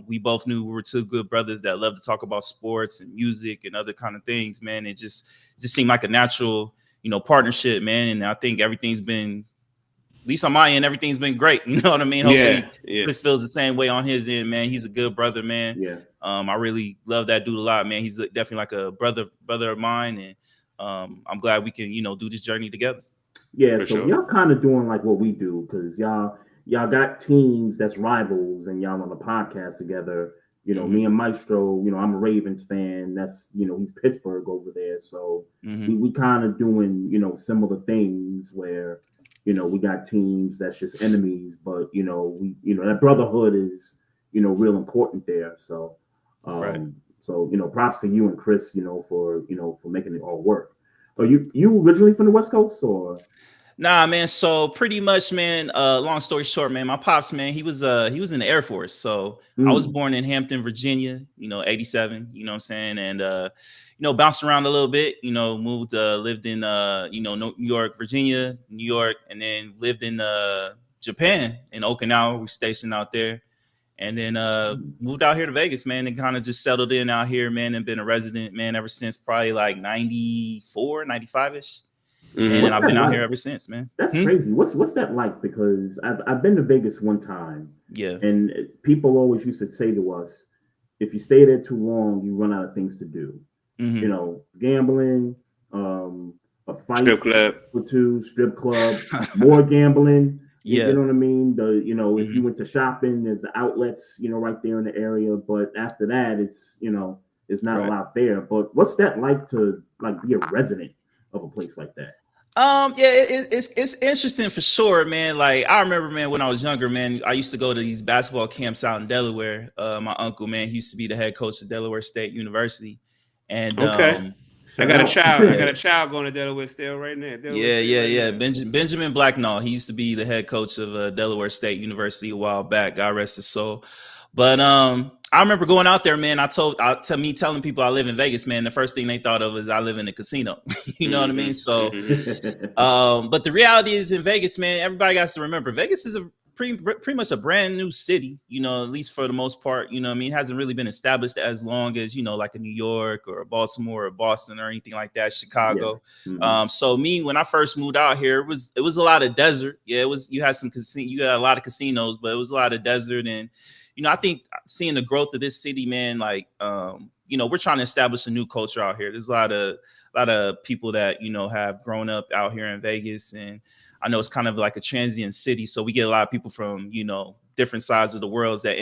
we both knew we were two good brothers that love to talk about sports and music and other kind of things, man. It just seemed like a natural, partnership, man. And I think everything's been, at least on my end, everything's been great. You know what I mean? Hopefully Chris feels the same way on his end, man. He's a good brother, man. Yeah. I really love that dude a lot, man. He's definitely like a brother of mine. And I'm glad we can, do this journey together. Yeah. So y'all kind of doing like what we do, because y'all got teams that's rivals, and y'all on the podcast together. Me and Maestro, I'm a Ravens fan. That's, he's Pittsburgh over there. So we kind of doing, similar things where, we got teams that's just enemies, but, that brotherhood is, real important there. So, right. So, props to you and Cris, for making it all work. Are you originally from the West Coast, or? Nah, man. So pretty much, man, long story short, man, my pops, man, he was in the Air Force. So I was born in Hampton, Virginia, 87, you know what I'm saying? And, bounced around a little bit, moved, lived in, New York, Virginia, New York, and then lived in Japan, in Okinawa. We stationed out there, and then moved out here to Vegas, man, and kind of just settled in out here, man, and been a resident, man, ever since probably like 94, 95-ish. And I've been out here ever since, man. That's crazy. What's that like? Because I've been to Vegas one time. Yeah. And people always used to say to us, if you stay there too long, you run out of things to do. Gambling, a fight, strip club, or two, strip club, more gambling. Yeah. You know what I mean? If you went to shopping, there's the outlets, right there in the area. But after that, it's, it's not a lot there. But what's that like to be a resident of a place like that? It's interesting for sure, man. Like I remember, man, when I was younger, man, I used to go to these basketball camps out in Delaware. My uncle, man, he used to be the head coach of Delaware State University. And I got a child going to Delaware still right now. Benjamin Blacknall. He used to be the head coach of Delaware State University a while back. God rest his soul. But I remember going out there, man. Telling people I live in Vegas, man. The first thing they thought of is I live in a casino. You know what I mean? So, but the reality is in Vegas, man. Everybody got to remember, Vegas is a pretty much a brand new city. At least for the most part. You know what I mean? It hasn't really been established as long as like a New York or a Baltimore or Boston or anything like that. Chicago. Yeah. So when I first moved out here, it was a lot of desert. Yeah, it was. You had a lot of casinos, but it was a lot of desert. And I think seeing the growth of this city, man, like, we're trying to establish a new culture out here. There's a lot of people that, have grown up out here in Vegas. And I know it's kind of like a transient city. So we get a lot of people from, different sides of the world that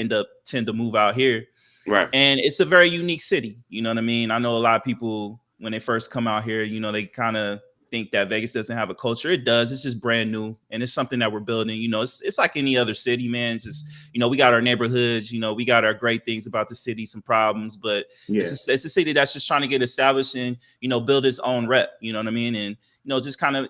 tend to move out here. Right. And it's a very unique city. You know what I mean? I know a lot of people, when they first come out here, they kind of think that Vegas doesn't have a culture. It does. It's just brand new, and it's something that we're building. It's like any other city, man. It's just, we got our neighborhoods, we got our great things about the city, some problems, but it's a city that's just trying to get established and, build its own rep, you know what I mean? And, just kind of,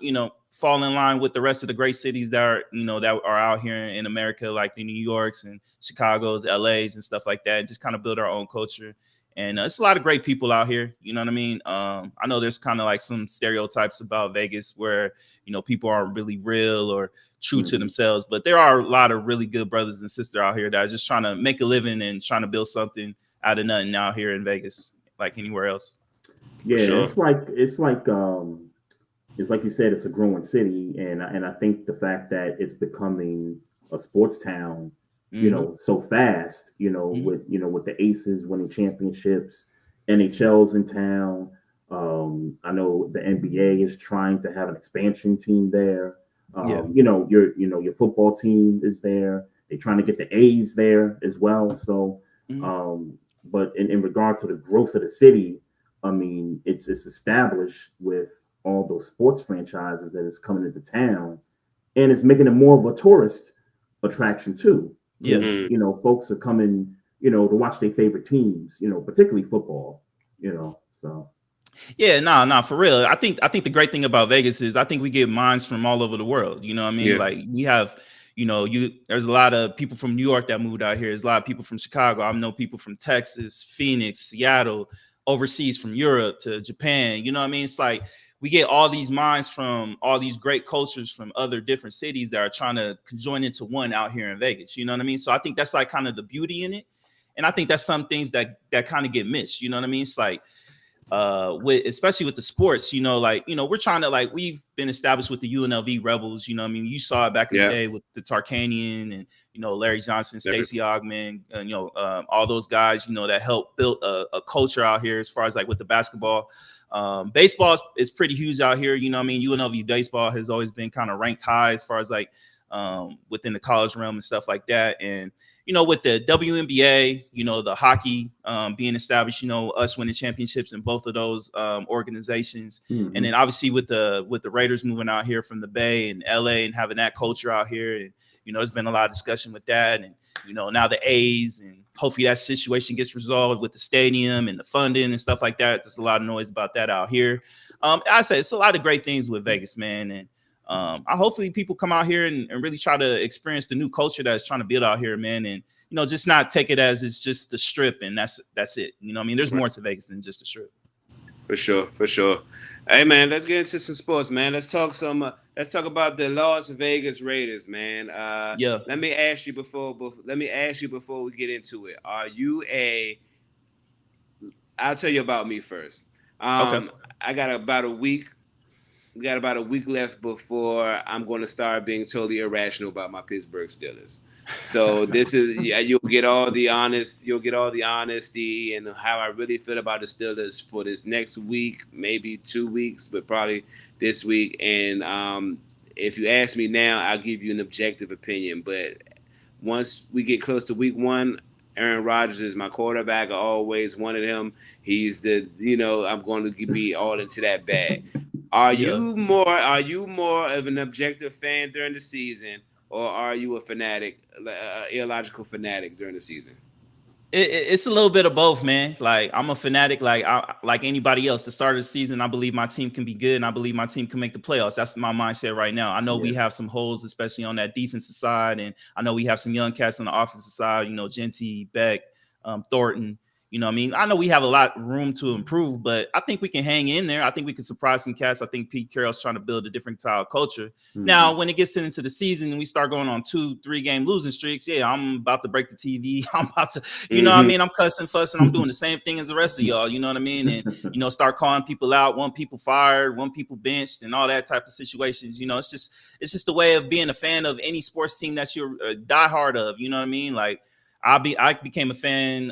fall in line with the rest of the great cities that are, that are out here in America, like the New Yorks and Chicago's, LA's and stuff like that, and just kind of build our own culture And it's a lot of great people out here. You know what I mean? I know there's kind of like some stereotypes about Vegas where, you know, people aren't really real or true to themselves. But there are a lot of really good brothers and sisters out here that are just trying to make a living and trying to build something out of nothing out here in Vegas, like anywhere else. Yeah, sure. it's like you said, it's a growing city, and I think the fact that it's becoming a sports town, you know, so fast, you know, with the Aces winning championships, NHL's in town. I know the NBA is trying to have an expansion team there. You know, your football team is there. They're trying to get the A's there as well. So, but in regard to the growth of the city, I mean, it's established with all those sports franchises that is coming into town, and it's making it more of a tourist attraction too. Yeah, you know, folks are coming, you know, to watch their favorite teams, you know, particularly football, you know. So yeah, no, for real. I think the great thing about Vegas is I think we get minds from all over the world. You know what I mean? Like we have, you know, there's a lot of people from New York that moved out here. There's a lot of people from Chicago. I know people from Texas, Phoenix, Seattle, overseas from Europe to Japan. You know what I mean? It's like we get all these minds from all these great cultures from other different cities that are trying to conjoin into one out here in Vegas. You know what I mean? So I think that's like kind of the beauty in it. And I think that's some things that kind of get missed. You know what I mean? It's like, especially with the sports, you know, like, you know, we're trying to, like, we've been established with the UNLV Rebels, you know what I mean? You saw it back in the day with the Tarkanian and, you know, Larry Johnson, Stacey Augman, and, you know, all those guys, you know, that helped build a culture out here as far as like with the basketball. Baseball is pretty huge out here. You know what I mean? UNLV baseball has always been kind of ranked high as far as like within the college realm and stuff like that. And, you know, with the WNBA, you know, the hockey being established, you know, us winning championships in both of those organizations. And then obviously with the Raiders moving out here from the Bay and LA and having that culture out here. And, you know, there's been a lot of discussion with that. And, you know, now the A's, and hopefully that situation gets resolved with the stadium and the funding and stuff like that. There's a lot of noise about that out here. I say it's a lot of great things with Vegas, man. And hopefully people come out here and really try to experience the new culture that's trying to build out here, man. And, you know, just not take it as it's just the Strip and that's it. You know what I mean? There's more to Vegas than just the Strip. For sure. Hey, man, let's get into some sports, man. Let's talk about the Las Vegas Raiders, man. Let me ask you before we get into it. I'll tell you about me first. Okay. I got about a week. We got about a week left before I'm going to start being totally irrational about my Pittsburgh Steelers. So this is, you'll get all the honesty and how I really feel about the Steelers for this next week, maybe 2 weeks, but probably this week. And if you ask me now, I'll give you an objective opinion. But once we get close to week one, Aaron Rodgers is my quarterback. I always wanted him. He's I'm going to be all into that bag. Are you more of an objective fan during the season, or are you a fanatic, illogical fanatic during the season? It's a little bit of both, man. Like I'm a fanatic, like anybody else. The start of the season, I believe my team can be good, and I believe my team can make the playoffs. That's my mindset right now. I know we have some holes, especially on that defensive side, and I know we have some young cats on the offensive side. You know, Genty, Beck, Thornton. You know what I mean? I know we have a lot of room to improve, but I think we can hang in there. I think we can surprise some cats. I think Pete Carroll's trying to build a different style of culture. Now, when it gets into the season and we start going on 2-3 game losing streaks, I'm about to break the TV. I'm about to, you know what I mean? I'm cussing, fussing. I'm doing the same thing as the rest of y'all. You know what I mean? And, you know, start calling people out, one people fired, one people benched, and all that type of situations. You know, it's just the way of being a fan of any sports team that you're a diehard of. You know what I mean? Like, I became a fan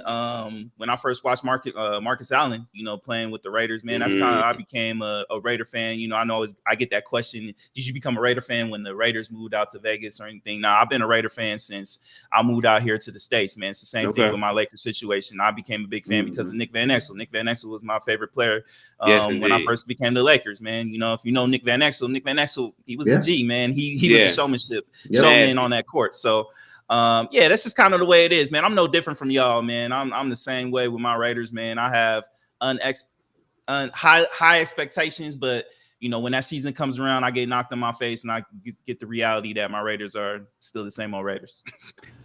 when I first watched Marcus Allen, you know, playing with the Raiders, man. That's kind of how I became a Raider fan. You know, I get that question. Did you become a Raider fan when the Raiders moved out to Vegas or anything? No, I've been a Raider fan since I moved out here to the States, man. It's the same thing with my Lakers situation. I became a big fan because of Nick Van Exel. Nick Van Exel was my favorite player when I first became the Lakers, man. You know, if you know Nick Van Exel, he was a G, man. He was a showman on that court. So, that's just kind of the way it is, man. I'm no different from y'all, man. I'm the same way with my Raiders, man. I have high expectations, but you know, when that season comes around, I get knocked in my face and I get the reality that my Raiders are still the same old Raiders.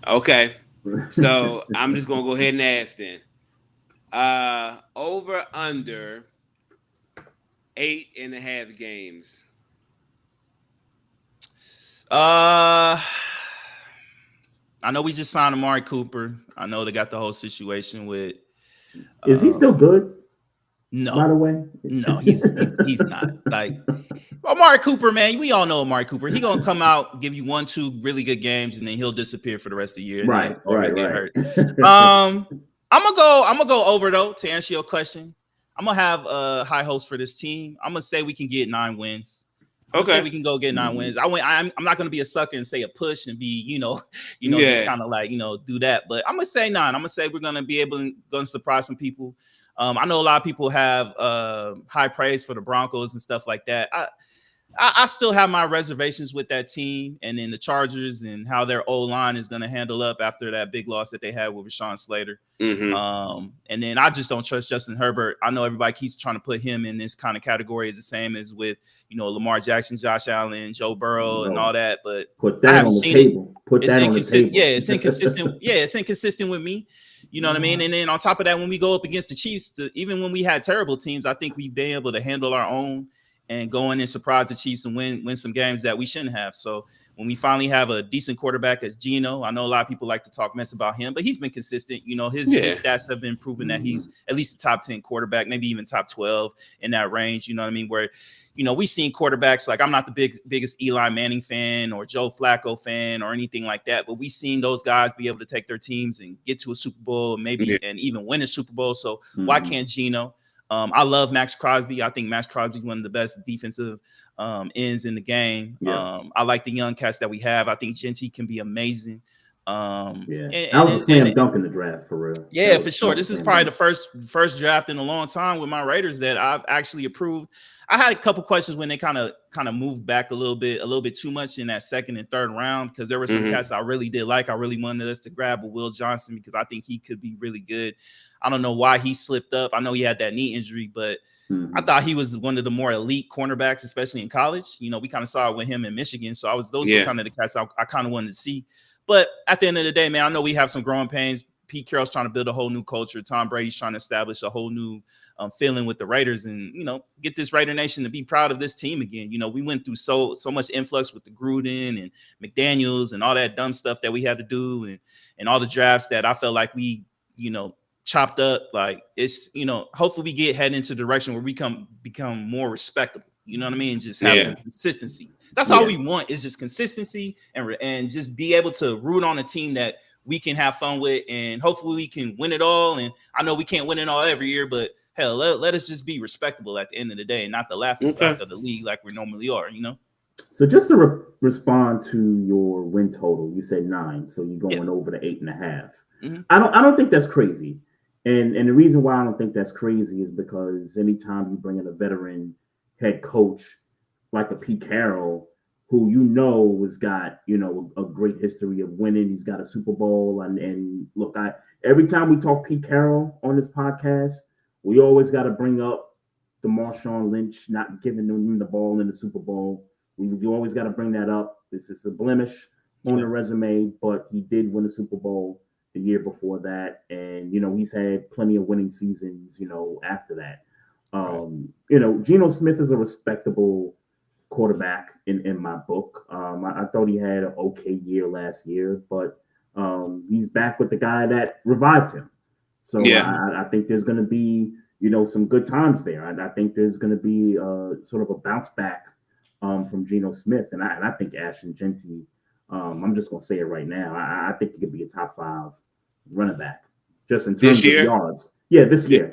Okay. So I'm just going to go ahead and ask then. Over under 8.5 games. I know we just signed Amari Cooper. I know they got the whole situation with. Is he still good? No, by the way, no, he's not. Like Amari Cooper, man, we all know Amari Cooper. He gonna come out, give you 1-2 really good games, and then he'll disappear for the rest of the year. Right. Hurt. I'm gonna go over though to answer your question. I'm gonna have a high hopes for this team. I'm gonna say we can get 9 wins. Say we can go get 9 wins. I'm not gonna be a sucker and say a push and be just kind of like do that. But I'm gonna say 9. I'm gonna say we're gonna be able to surprise some people. I know a lot of people have high praise for the Broncos and stuff like that. I still have my reservations with that team and then the Chargers and how their O-line is going to handle up after that big loss that they had with Rashawn Slater. Mm-hmm. And then I just don't trust Justin Herbert. I know everybody keeps trying to put him in this kind of category as the same as with, Lamar Jackson, Josh Allen, Joe Burrow, and all that. But put that on the table. Put that on the table. Yeah, it's inconsistent. It's inconsistent with me. You know what I mean? And then on top of that, when we go up against the Chiefs, even when we had terrible teams, I think we've been able to handle our own and go in and surprise the Chiefs and win some games that we shouldn't have. So when we finally have a decent quarterback as Geno, I know a lot of people like to talk mess about him, but he's been consistent. His stats have been proven that he's at least a top 10 quarterback, maybe even top 12 in that range. You know what I mean? Where, we've seen quarterbacks, like I'm not the biggest Eli Manning fan or Joe Flacco fan or anything like that, but we've seen those guys be able to take their teams and get to a Super Bowl and and even win a Super Bowl. So why can't Geno? I love Max Crosby. I think Max Crosby is one of the best defensive ends in the game. Yeah. I like the young cats that we have. I think Genty can be amazing. That was a slam dunk in the draft for real. Yeah, for sure. This is probably the first draft in a long time with my Raiders that I've actually approved. I had a couple questions when they kind of moved back a little bit too much in that second and third round because there were some cats I really did like. I really wanted us to grab a Will Johnson because I think he could be really good. I don't know why he slipped up. I know he had that knee injury, but I thought he was one of the more elite cornerbacks, especially in college. We kind of saw it with him in Michigan. So those were kind of the cats I kind of wanted to see. But at the end of the day, man, I know we have some growing pains. Pete Carroll's trying to build a whole new culture. Tom Brady's trying to establish a whole new feeling with the Raiders and, get this Raider Nation to be proud of this team again. We went through so much influx with the Gruden and McDaniels and all that dumb stuff that we had to do and all the drafts that I felt like we, chopped up. Like it's, hopefully we get heading into the direction where we become more respectable. You know what I mean? Just have some consistency. That's all we want is just consistency and just be able to root on a team that we can have fun with, and hopefully we can win it all. And I know we can't win it all every year, but hell, let us just be respectable at the end of the day and not the laughingstock of the league like we normally are, So just to respond to your win total, you said 9, so you're going over the 8.5. I don't think that's crazy, and the reason why I don't think that's crazy is because anytime you bring in a veteran head coach like a Pete Carroll, who has got a great history of winning. He's got a Super Bowl, and look, every time we talk Pete Carroll on this podcast, we always got to bring up the Marshawn Lynch not giving them the ball in the Super Bowl. We always got to bring that up. This is a blemish on the resume, but he did win a Super Bowl the year before that, and he's had plenty of winning seasons. After that, Geno Smith is a respectable quarterback in my book. I thought he had an okay year last year, but he's back with the guy that revived him. So I think there's going to be, some good times there. I think there's going to be sort of a bounce back from Geno Smith. And I think Ashton Genty, I'm just going to say it right now. I think he could be a top 5 running back just in terms of yards. Yeah, this year.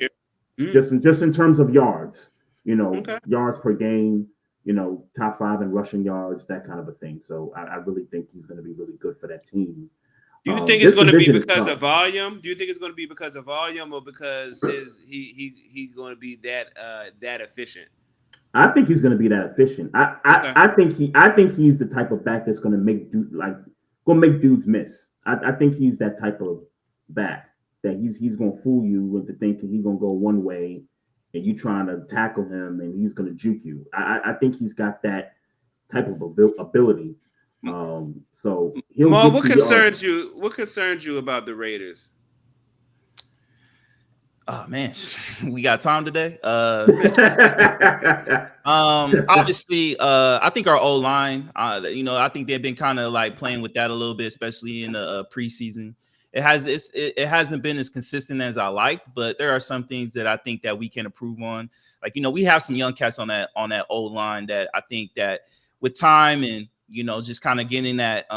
Just in terms of yards, yards per game. Top 5 in rushing yards, that kind of a thing. So I really think he's going to be really good for that team. Do you think it's going to be because of volume? Do you think it's going to be because of volume or because he's going to be that efficient? I think he's going to be that efficient. I think he's the type of back that's going to make dudes miss. I think he's that type of back that he's going to fool you into thinking he's going to go one way. And you trying to tackle him, and he's going to juke you. I think he's got that type of ability. So he'll. What concerns you? What concerns you about the Raiders? Oh man, we got time today. Obviously, I think our O-line, I think they've been kind of like playing with that a little bit, especially in the preseason. It hasn't been as consistent as I liked, but there are some things that I think that we can improve on. Like, we have some young cats on that O-line that I think that with time and just kind of getting that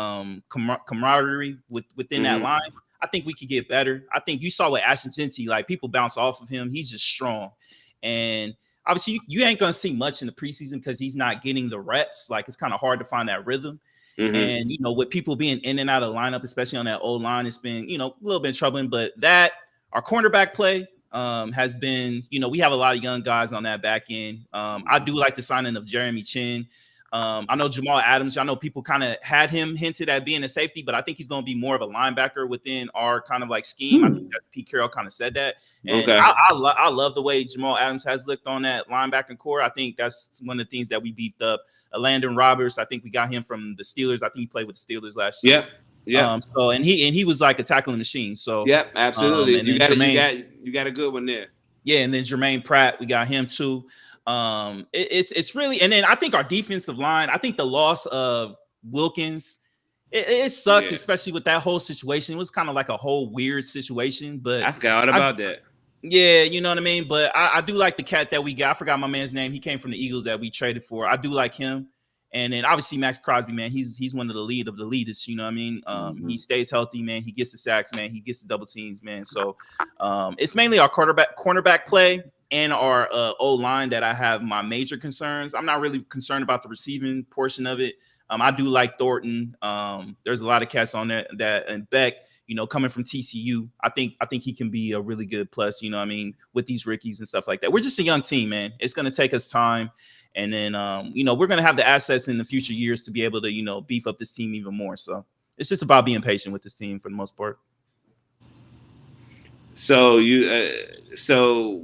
camaraderie within that line, I think we could get better. I think you saw with Ashton Genty, like people bounce off of him. He's just strong. And obviously you ain't going to see much in the preseason because he's not getting the reps. Like it's kind of hard to find that rhythm. And, with people being in and out of the lineup, especially on that old line, it's been, a little bit troubling. But our cornerback play has been, we have a lot of young guys on that back end. I do like the signing of Jeremy Chin. I know Jamal Adams. I know people kind of had him hinted at being a safety, but I think he's going to be more of a linebacker within our kind of like scheme. I think that's Pete Carroll kind of said that. And I love the way Jamal Adams has looked on that linebacking core. I think that's one of the things that we beefed up. Landon Roberts, I think we got him from the Steelers. I think he played with the Steelers last year. Yeah. And he was like a tackling machine. So absolutely. And you got a good one there. Yeah, and then Jermaine Pratt, we got him too. It's really, and then I think our defensive line, I think the loss of Wilkins, it sucked, especially with that whole situation. It was kind of like a whole weird situation, but I forgot all about that. Yeah, you know what I mean? But I do like the cat that we got. I forgot my man's name. He came from the Eagles that we traded for. I do like him. And then obviously Max Crosby, man, he's one of the leaders, you know what I mean? He stays healthy, man. He gets the sacks, man. He gets the double teams, man. So it's mainly our cornerback play and our O-line that I have my major concerns. I'm not really concerned about the receiving portion of it. I do like Thornton. There's a lot of cats on there and Beck, coming from TCU. I think he can be a really good plus, with these rookies and stuff like that. We're just a young team, man. It's going to take us time. And then, we're going to have the assets in the future years to be able to, beef up this team even more. So it's just about being patient with this team for the most part. So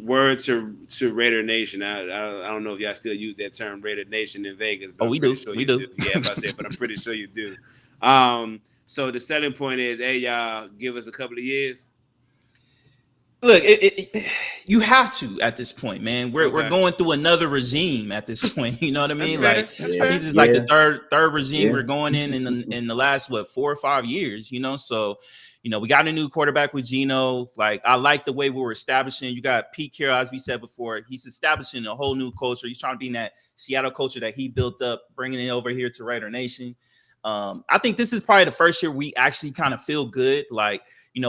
word to Raider Nation. I don't know if y'all still use that term Raider Nation in Vegas. But we do. We do. Yeah, but I'm pretty sure you do. So the selling point is, hey, y'all, give us a couple of years. Look, you have to at this point, man. We're going through another regime at this point. You know what I mean? This is like the third regime we're going in the last 4 or 5 years. So we got a new quarterback with Geno. Like I like the way we were establishing. You got Pete Carroll, as we said before. He's establishing a whole new culture. He's trying to be in that Seattle culture that he built up, bringing it over here to Raider Nation. I think this is probably the first year we actually kind of feel good. Like,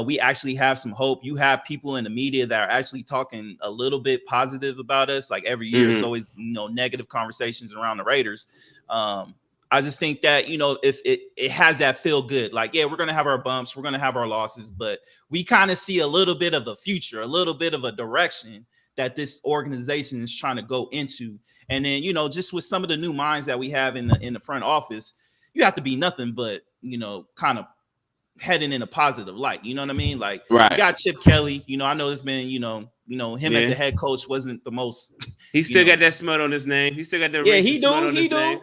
we actually have some hope. You have people in the media that are actually talking a little bit positive about us. Like every year, it's always, negative conversations around the Raiders. I just think that, if it has that feel good, like, yeah, we're going to have our bumps, we're going to have our losses, but we kind of see a little bit of the future, a little bit of a direction that this organization is trying to go into. And then, just with some of the new minds that we have in the front office, you have to be nothing but, kind of heading in a positive light. You know what I mean? Like, You got Chip Kelly. I know it's been, him as a head coach wasn't the most. He still got that smut on his name. He still got that. He do.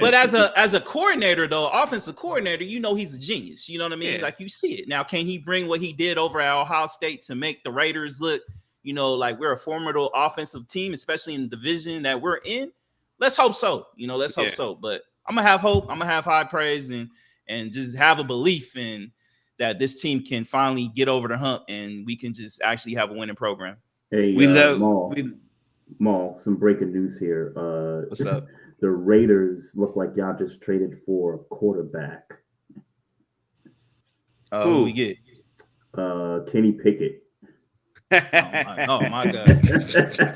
But as a coordinator, though, offensive coordinator, he's a genius. You know what I mean? Like you see it now. Can he bring what he did over at Ohio State to make the Raiders look, like we're a formidable offensive team, especially in the division that we're in? Let's hope so. Let's hope so. But I'm gonna have hope. I'm gonna have high praise and just have a belief in that this team can finally get over the hump and we can just actually have a winning program. Hey, Maul, some breaking news here. What's up? The Raiders look like y'all just traded for a quarterback. Who we get? Kenny Pickett. Oh my god!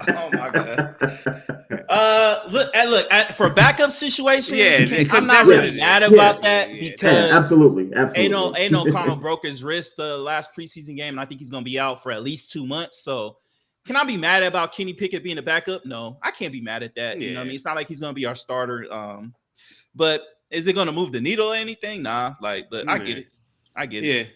Oh my god! Look. For backup situations, I'm not really mad about that because absolutely. Ain't no Connell broke his wrist the last preseason game, and I think he's gonna be out for at least 2 months. So, can I be mad about Kenny Pickett being a backup? No, I can't be mad at that. You know what I mean? It's not like he's gonna be our starter. But is it gonna move the needle or anything? Nah. But I get it.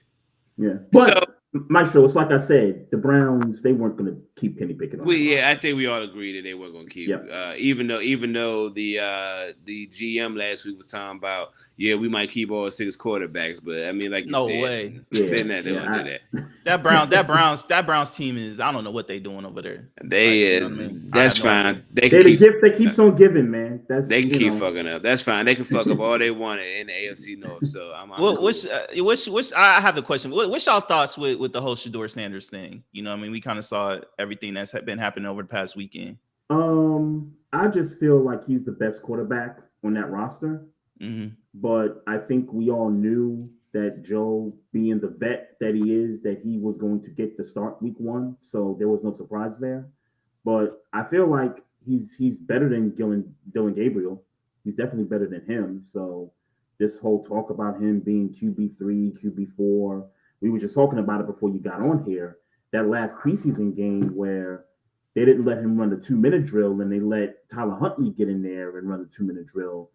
Yeah. But. Maestro, it's like I said, the Browns, they weren't going to keep Kenny Pickett on. I think we all agree that they weren't going to keep even though the GM last week was talking about, we might keep all 6 quarterbacks, but I mean, like you said, way. they're not going to do that. That Browns team is, I don't know what they doing over there. They like, you know what I mean? That's I have no fine. idea. They're the gift that keeps on giving, man. They can keep fucking up. That's fine. They can fuck up all they want in the AFC North. So I'm Well, cool. which I have a question. What's y'all thoughts with the whole Shador Sanders thing? You know, I mean, we kind of saw everything that's been happening over the past weekend. I just feel like he's the best quarterback on that roster. Mm-hmm. But I think we all knew that Joe, being the vet that he is, that he was going to get the start week 1. So there was no surprise there. But I feel like he's better than Dylan Gabriel. He's definitely better than him. So this whole talk about him being QB3, QB4, we were just talking about it before you got on here. That last preseason game where they didn't let him run the 2-minute drill and they let Tyler Huntley get in there and run the 2-minute drill.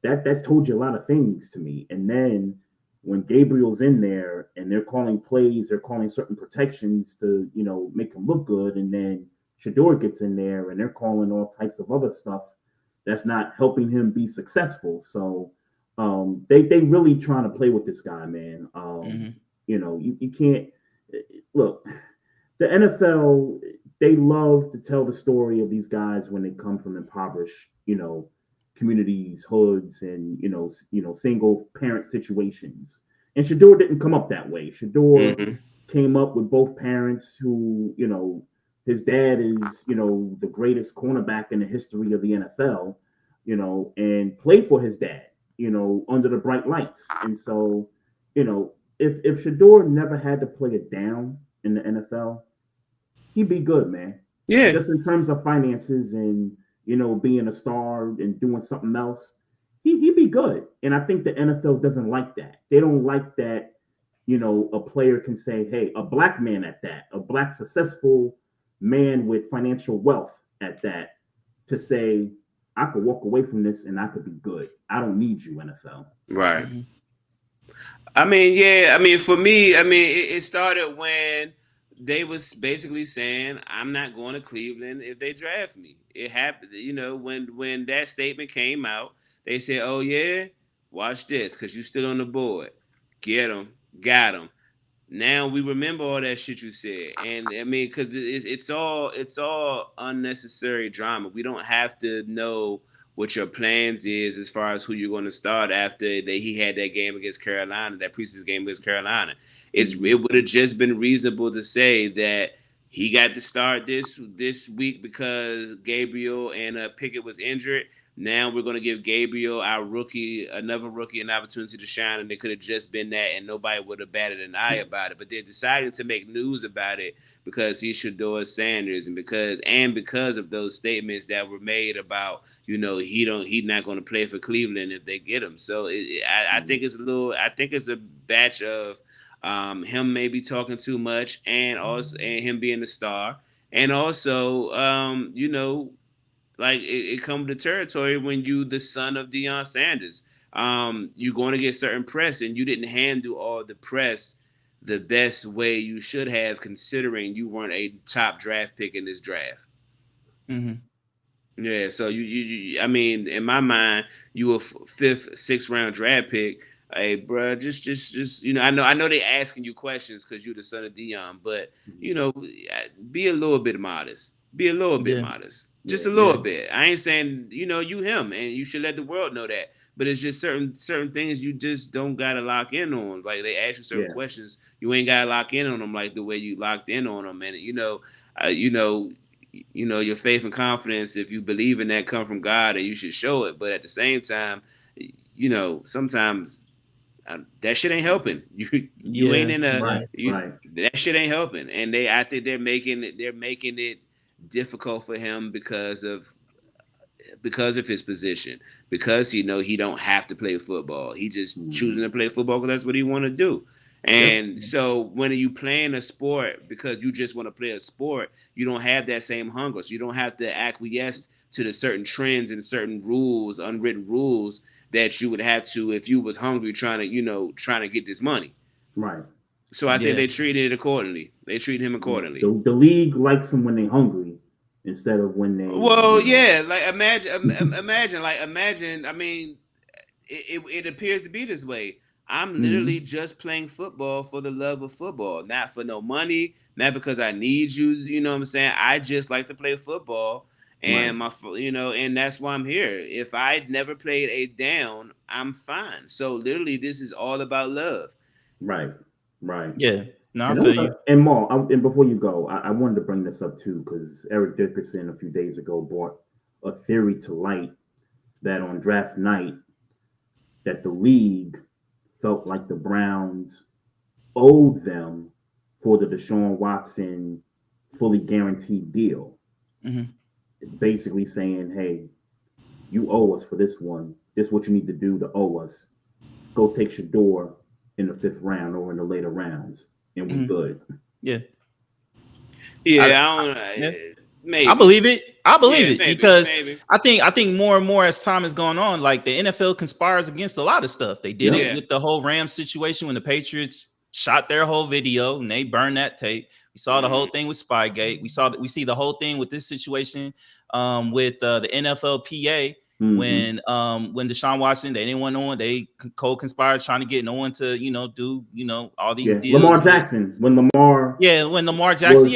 That told you a lot of things to me. And then when Gabriel's in there and they're calling plays, they're calling certain protections to, make him look good. And then Shador gets in there and they're calling all types of other stuff that's not helping him be successful. So they really trying to play with this guy, man. You can't look. The NFL, they love to tell the story of these guys when they come from impoverished, communities, hoods, and single parent situations. And Shador didn't come up that way. Shador came up with both parents who, his dad is, the greatest cornerback in the history of the NFL, and played for his dad, under the bright lights. And so, if Shador never had to play it down in the NFL, he'd be good, man. Yeah. Just in terms of finances and, being a star and doing something else, he'd be good. And I think the NFL doesn't like that. They don't like that, a player can say, hey, a black man at that, a black successful man with financial wealth at that, to say, I could walk away from this and I could be good. I don't need you, NFL. Right. Mm-hmm. For me, it started when they was basically saying, I'm not going to Cleveland if they draft me. It happened, when that statement came out, they said, oh, yeah, watch this, because you still on the board. Get him, got him. Now we remember all that shit you said. And, because it's all unnecessary drama. We don't have to know what your plans is as far as who you're going to start after he had that game against Carolina, that preseason game against Carolina. It would have just been reasonable to say that he got to start this week because Gabriel and Pickett was injured. Now we're going to give Gabriel, another rookie, an opportunity to shine, and it could have just been that, and nobody would have batted an eye about it. But they're deciding to make news about it because he's Shador Sanders, and because of those statements that were made about, he's not going to play for Cleveland if they get him. So I think it's a batch of him maybe talking too much, and him being the star, and also like it comes to territory when you the son of Deion Sanders. You're going to get certain press, and you didn't handle all the press the best way you should have, considering you weren't a top draft pick in this draft. Yeah, so you in my mind, you a 5th, 6th round draft pick. Hey, bro, just I know they asking you questions because you're the son of Deion, but be a little bit modest. Be a little bit modest, just a little bit. I ain't saying you him, and you should let the world know that. But it's just certain things you just don't gotta lock in on. Like they ask you certain questions, you ain't gotta lock in on them like the way you locked in on them. And your faith and confidence, if you believe in that, come from God, and you should show it. But at the same time, sometimes that shit ain't helping. You ain't in a right. That shit ain't helping. And I think they're making it difficult for him because of his position, because he don't have to play football. He just choosing to play football because that's what he want to do. And so when you playing a sport because you just want to play a sport, you don't have that same hunger. So you don't have to acquiesce to the certain trends and certain rules, unwritten rules that you would have to if you was hungry trying to get this money. Right. So I think they treated it accordingly. They treat him accordingly. The league likes them when they're hungry instead of when they. Well, yeah. Like imagine. I mean, it appears to be this way. I'm literally just playing football for the love of football, not for no money, not because I need you. You know what I'm saying? I just like to play football, and and that's why I'm here. If I'd never played a down, I'm fine. So literally, this is all about love. Right. Yeah. No, I feel you. And Maul, and before you go, I wanted to bring this up too, because Eric Dickerson a few days ago brought a theory to light that on draft night, that the league felt like the Browns owed them for the Deshaun Watson fully guaranteed deal. Basically saying, hey, you owe us for this one. This is what you need to do to owe us. Go take Shador in the 5th round or in the later rounds, and we're good. Yeah. Maybe. I believe it. Maybe, because I think more and more as time is going on, like the NFL conspires against a lot of stuff. They did it with the whole Rams situation when the Patriots shot their whole video and they burned that tape. We saw the whole thing with Spygate. We see the whole thing with this situation with the NFLPA when Deshaun Watson, they didn't want no one, they co-conspired trying to get no one to do all these deals. Lamar Jackson, when Lamar Jackson,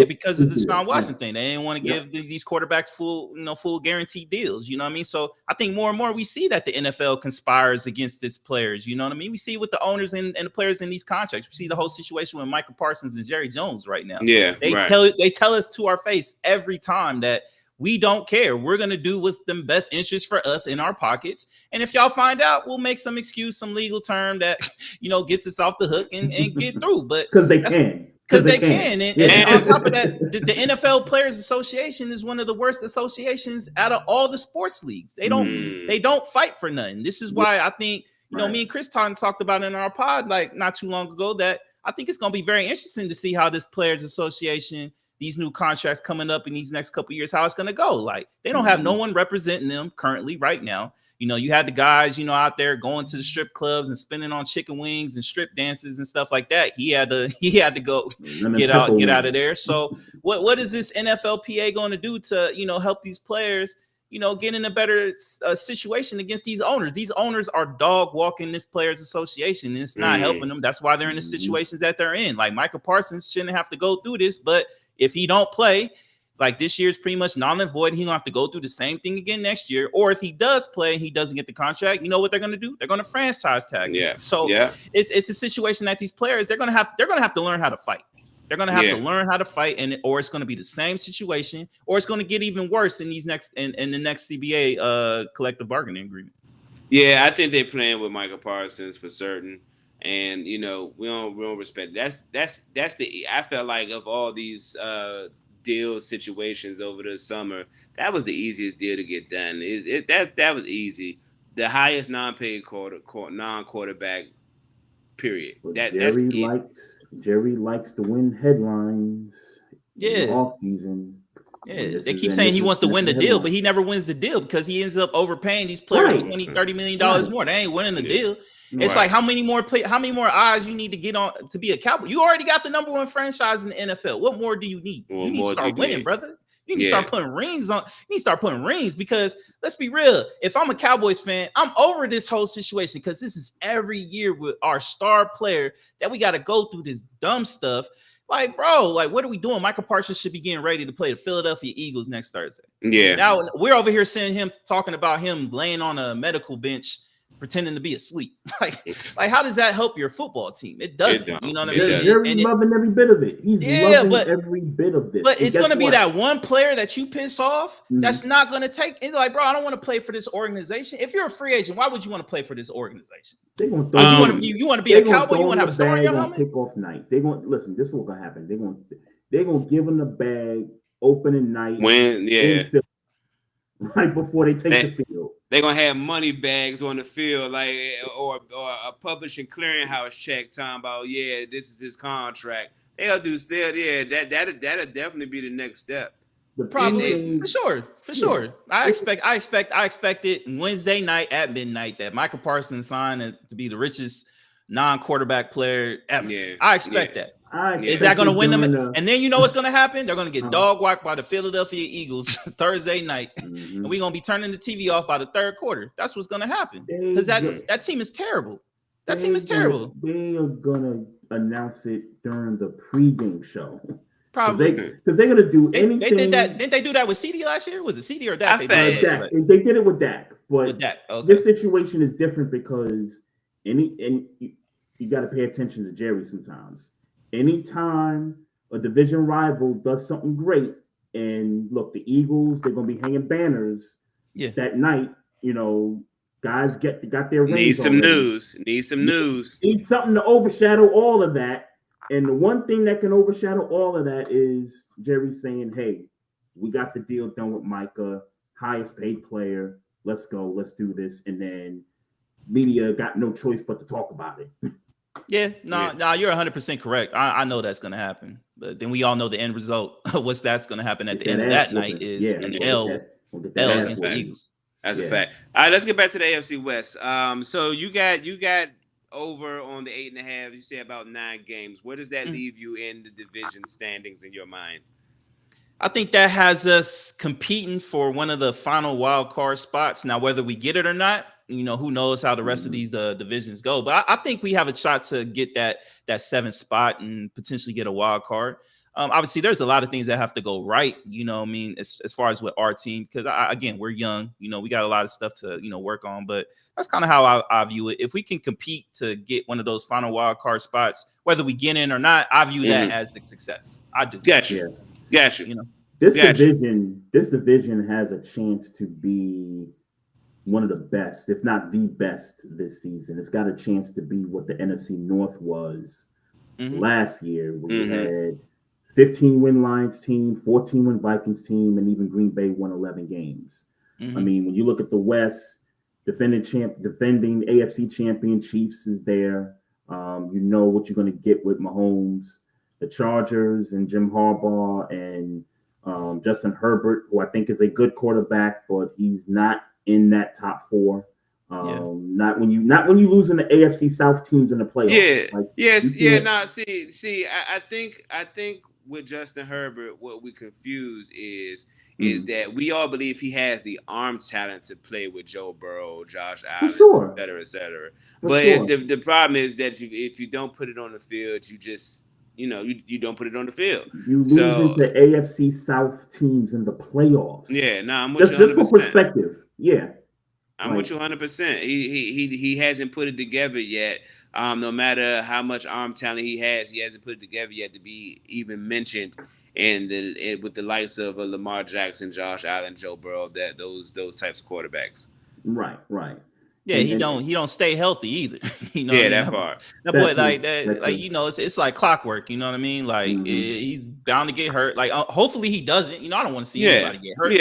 because of the Deshaun Watson thing, they didn't want to give these quarterbacks full guaranteed deals. You know what I mean? So I think more and more we see that the NFL conspires against its players. You know what I mean? We see with the owners and the players in these contracts. We see the whole situation with Michael Parsons and Jerry Jones right now. Yeah, they tell us to our face every time that we don't care. We're going to do what's the best interest for us in our pockets. And if y'all find out, we'll make some excuse, some legal term that, gets us off the hook and get through. But because they can. Because they can. And on top of that, the NFL Players Association is one of the worst associations out of all the sports leagues. They don't fight for nothing. This is why I think, me and Chris talked about in our pod like not too long ago that I think it's going to be very interesting to see how this Players Association, these new contracts coming up in these next couple of years, how it's going to go. Like they don't have no one representing them currently right now. You had the guys, out there going to the strip clubs and spending on chicken wings and strip dances and stuff like that. He had to go get out of there. So what is this NFLPA going to do to, help these players, get in a better situation against these owners? These owners are dog walking this Players Association, and it's not helping them. That's why they're in the situations that they're in. Like Michael Parsons shouldn't have to go through this, but if he don't play, like this year's pretty much null and void, he's gonna have to go through the same thing again next year. Or if he does play and he doesn't get the contract, you know what they're gonna do? They're gonna franchise tag him. So it's a situation that these players they're gonna have to learn how to fight. They're gonna have to learn how to fight, or it's gonna be the same situation, or it's gonna get even worse in the next CBA collective bargaining agreement. Yeah, I think they're playing with Michael Parsons for certain. And we don't respect it. That's the I felt like of all these deal situations over the summer, that was the easiest deal to get done. That was easy. The highest non-paid non-quarterback period. Jerry likes to win headlines. In the off season. Yeah, they keep saying he wants to win the deal, but he never wins the deal because he ends up overpaying these players $20-30 million more. They ain't winning the deal. It's like how many more eyes you need to get on to be a Cowboy? You already got the number one franchise in the NFL. What more do you need? You need to start winning, brother. You need to start putting rings on. You need to start putting rings because let's be real. If I'm a Cowboys fan, I'm over this whole situation because this is every year with our star player that we got to go through this dumb stuff. Like, bro, what are we doing? Michael Parsons should be getting ready to play the Philadelphia Eagles next Thursday. Yeah. Now we're over here seeing him talking about him laying on a medical bench, pretending to be asleep. Like how does that help your football team? It doesn't. You know what I mean? Jerry's loving every bit of it. He's loving every bit of this. But it's going to be that one player that you piss off that's not going to take. It's like, bro, I don't want to play for this organization. If you're a free agent, why would you want to play for this organization? They're gonna you want to be a Cowboy? You want to have a star on your helmet? Kickoff night. They're going to listen. This is what's going to happen. They're going to give them the bag opening night. Right before they take the field. They're gonna have money bags on the field, like or a publishing clearinghouse check talking about, this is his contract. They'll do still, that'll definitely be the next step. Probably for sure. I expect it Wednesday night at midnight that Michael Parsons signed to be the richest non-quarterback player ever. I expect that. Is that going to win them? And then you know what's going to happen? They're going to get dog walked by the Philadelphia Eagles Thursday night, and we're going to be turning the TV off by the third quarter. That's what's going to happen because that team is terrible. That team is terrible. They are gonna announce it during the pregame show. Probably because they're gonna do anything. They did that. Didn't they do that with CD last year? Was it CD or Dak? Dak. They did it with Dak, but with Dak. Okay. This situation is different because you got to pay attention to Jerry sometimes. Anytime a division rival does something great, and look, the Eagles, they're gonna be hanging banners that night. Guys got their rings. Need some already. news. Need something to overshadow all of that. And the one thing that can overshadow all of that is Jerry saying, "Hey, we got the deal done with Micah, highest paid player. Let's go. Let's do this." And then media got no choice but to talk about it. Yeah, you're 100% correct. I know that's going to happen. But then we all know the end result of that's going to happen at the end of that night is an L against the Eagles. That's a fact. All right, let's get back to the AFC West. So you got over on the 8.5. You say about 9 games. Where does that leave you in the division standings in your mind? I think that has us competing for one of the final wild card spots. Now, whether we get it or not, who knows how the rest of these divisions go. But I think we have a shot to get that 7th spot and potentially get a wild card. Obviously, there's a lot of things that have to go right, as far as with our team, because again, we're young, we got a lot of stuff to, work on, but that's kind of how I view it. If we can compete to get one of those final wild card spots, whether we get in or not, I view that as a success. I do. Gotcha. This division has a chance to be one of the best, if not the best this season. It's got a chance to be what the NFC North was last year, when we had 15-win Lions team, 14-win Vikings team, and even Green Bay won 11 games. I mean, when you look at the West, defending AFC champion Chiefs is there. You know what you're going to get with Mahomes, the Chargers, and Jim Harbaugh, and Justin Herbert, who I think is a good quarterback, but he's not in that top 4. Not when you lose in the AFC South teams in the playoffs. I think with Justin Herbert, what we confuse is that we all believe he has the arm talent to play with Joe Burrow, Josh Allen, et cetera. But the problem is that if you don't put it on the field, you just you don't put it on the field. You lose into AFC South teams in the playoffs. I'm with you 100%. Just for perspective. I'm with you 100%. He hasn't put it together yet. No matter how much arm talent he hasn't put it together yet to be even mentioned with the likes of Lamar Jackson, Josh Allen, Joe Burrow, those types of quarterbacks. Right. Yeah, he don't stay healthy either. That part. That boy, it's like clockwork. You know what I mean? Like he's bound to get hurt. Like hopefully he doesn't. I don't want to see anybody get hurt.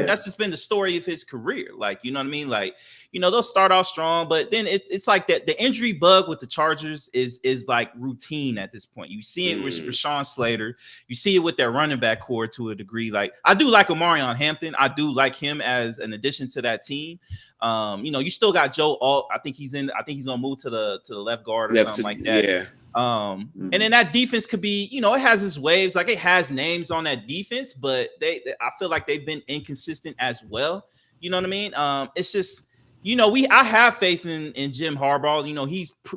That's just been the story of his career. Like you know what I mean? Like they'll start off strong, but then it's like that. The injury bug with the Chargers is like routine at this point. You see it with Rashawn Slater. You see it with their running back core to a degree. Like I do like Omarion Hampton. I do like him as an addition to that team. You still got Joe Alt. I think he's gonna move to the left guard or something like that. Yeah. And then that defense could be, it has its waves. Like it has names on that defense, but I feel like they've been inconsistent as well. You know what I mean? It's just, I have faith in Jim Harbaugh.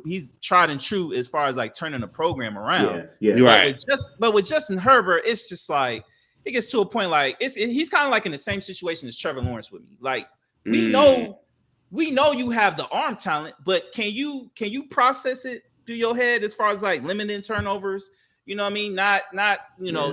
He's tried and true as far as like turning the program around. Yeah. Right. But with Justin Herbert, it's just like it gets to a point like he's kind of like in the same situation as Trevor Lawrence with me. Like we know you have the arm talent, but can you process it through your head as far as like limiting turnovers? You know what I mean? Not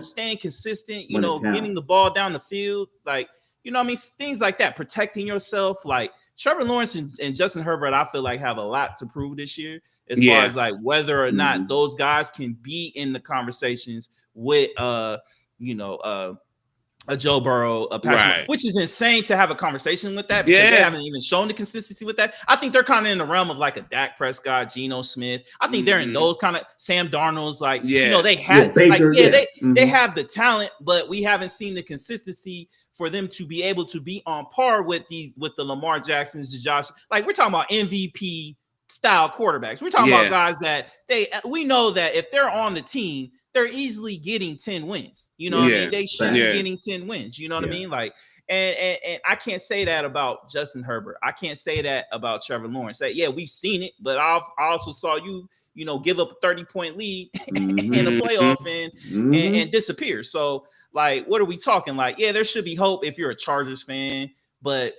staying consistent, getting the ball down the field, like, things like that, protecting yourself. Like Trevor Lawrence and Justin Herbert, I feel like have a lot to prove this year as far as like whether or not those guys can be in the conversations with a Joe Burrow, a Patrick, which is insane to have a conversation with that because they haven't even shown the consistency with that. I think they're kind of in the realm of like a Dak Prescott, Geno Smith. I think they're in those kind of Sam Darnold's like, they have Baker, they have the talent, but we haven't seen the consistency for them to be able to be on par with the Lamar Jacksons, the Josh. Like we're talking about MVP style quarterbacks. We're talking about guys that we know that if they're on the team, they're easily getting 10 wins. You know what I mean? They should be getting 10 wins. You know what I mean? Like, And I can't say that about Justin Herbert. I can't say that about Trevor Lawrence. Say, yeah, we've seen it, but I also saw you give up a 30-point lead in a playoff and disappear. So, like, what are we talking? Like, yeah, there should be hope if you're a Chargers fan, but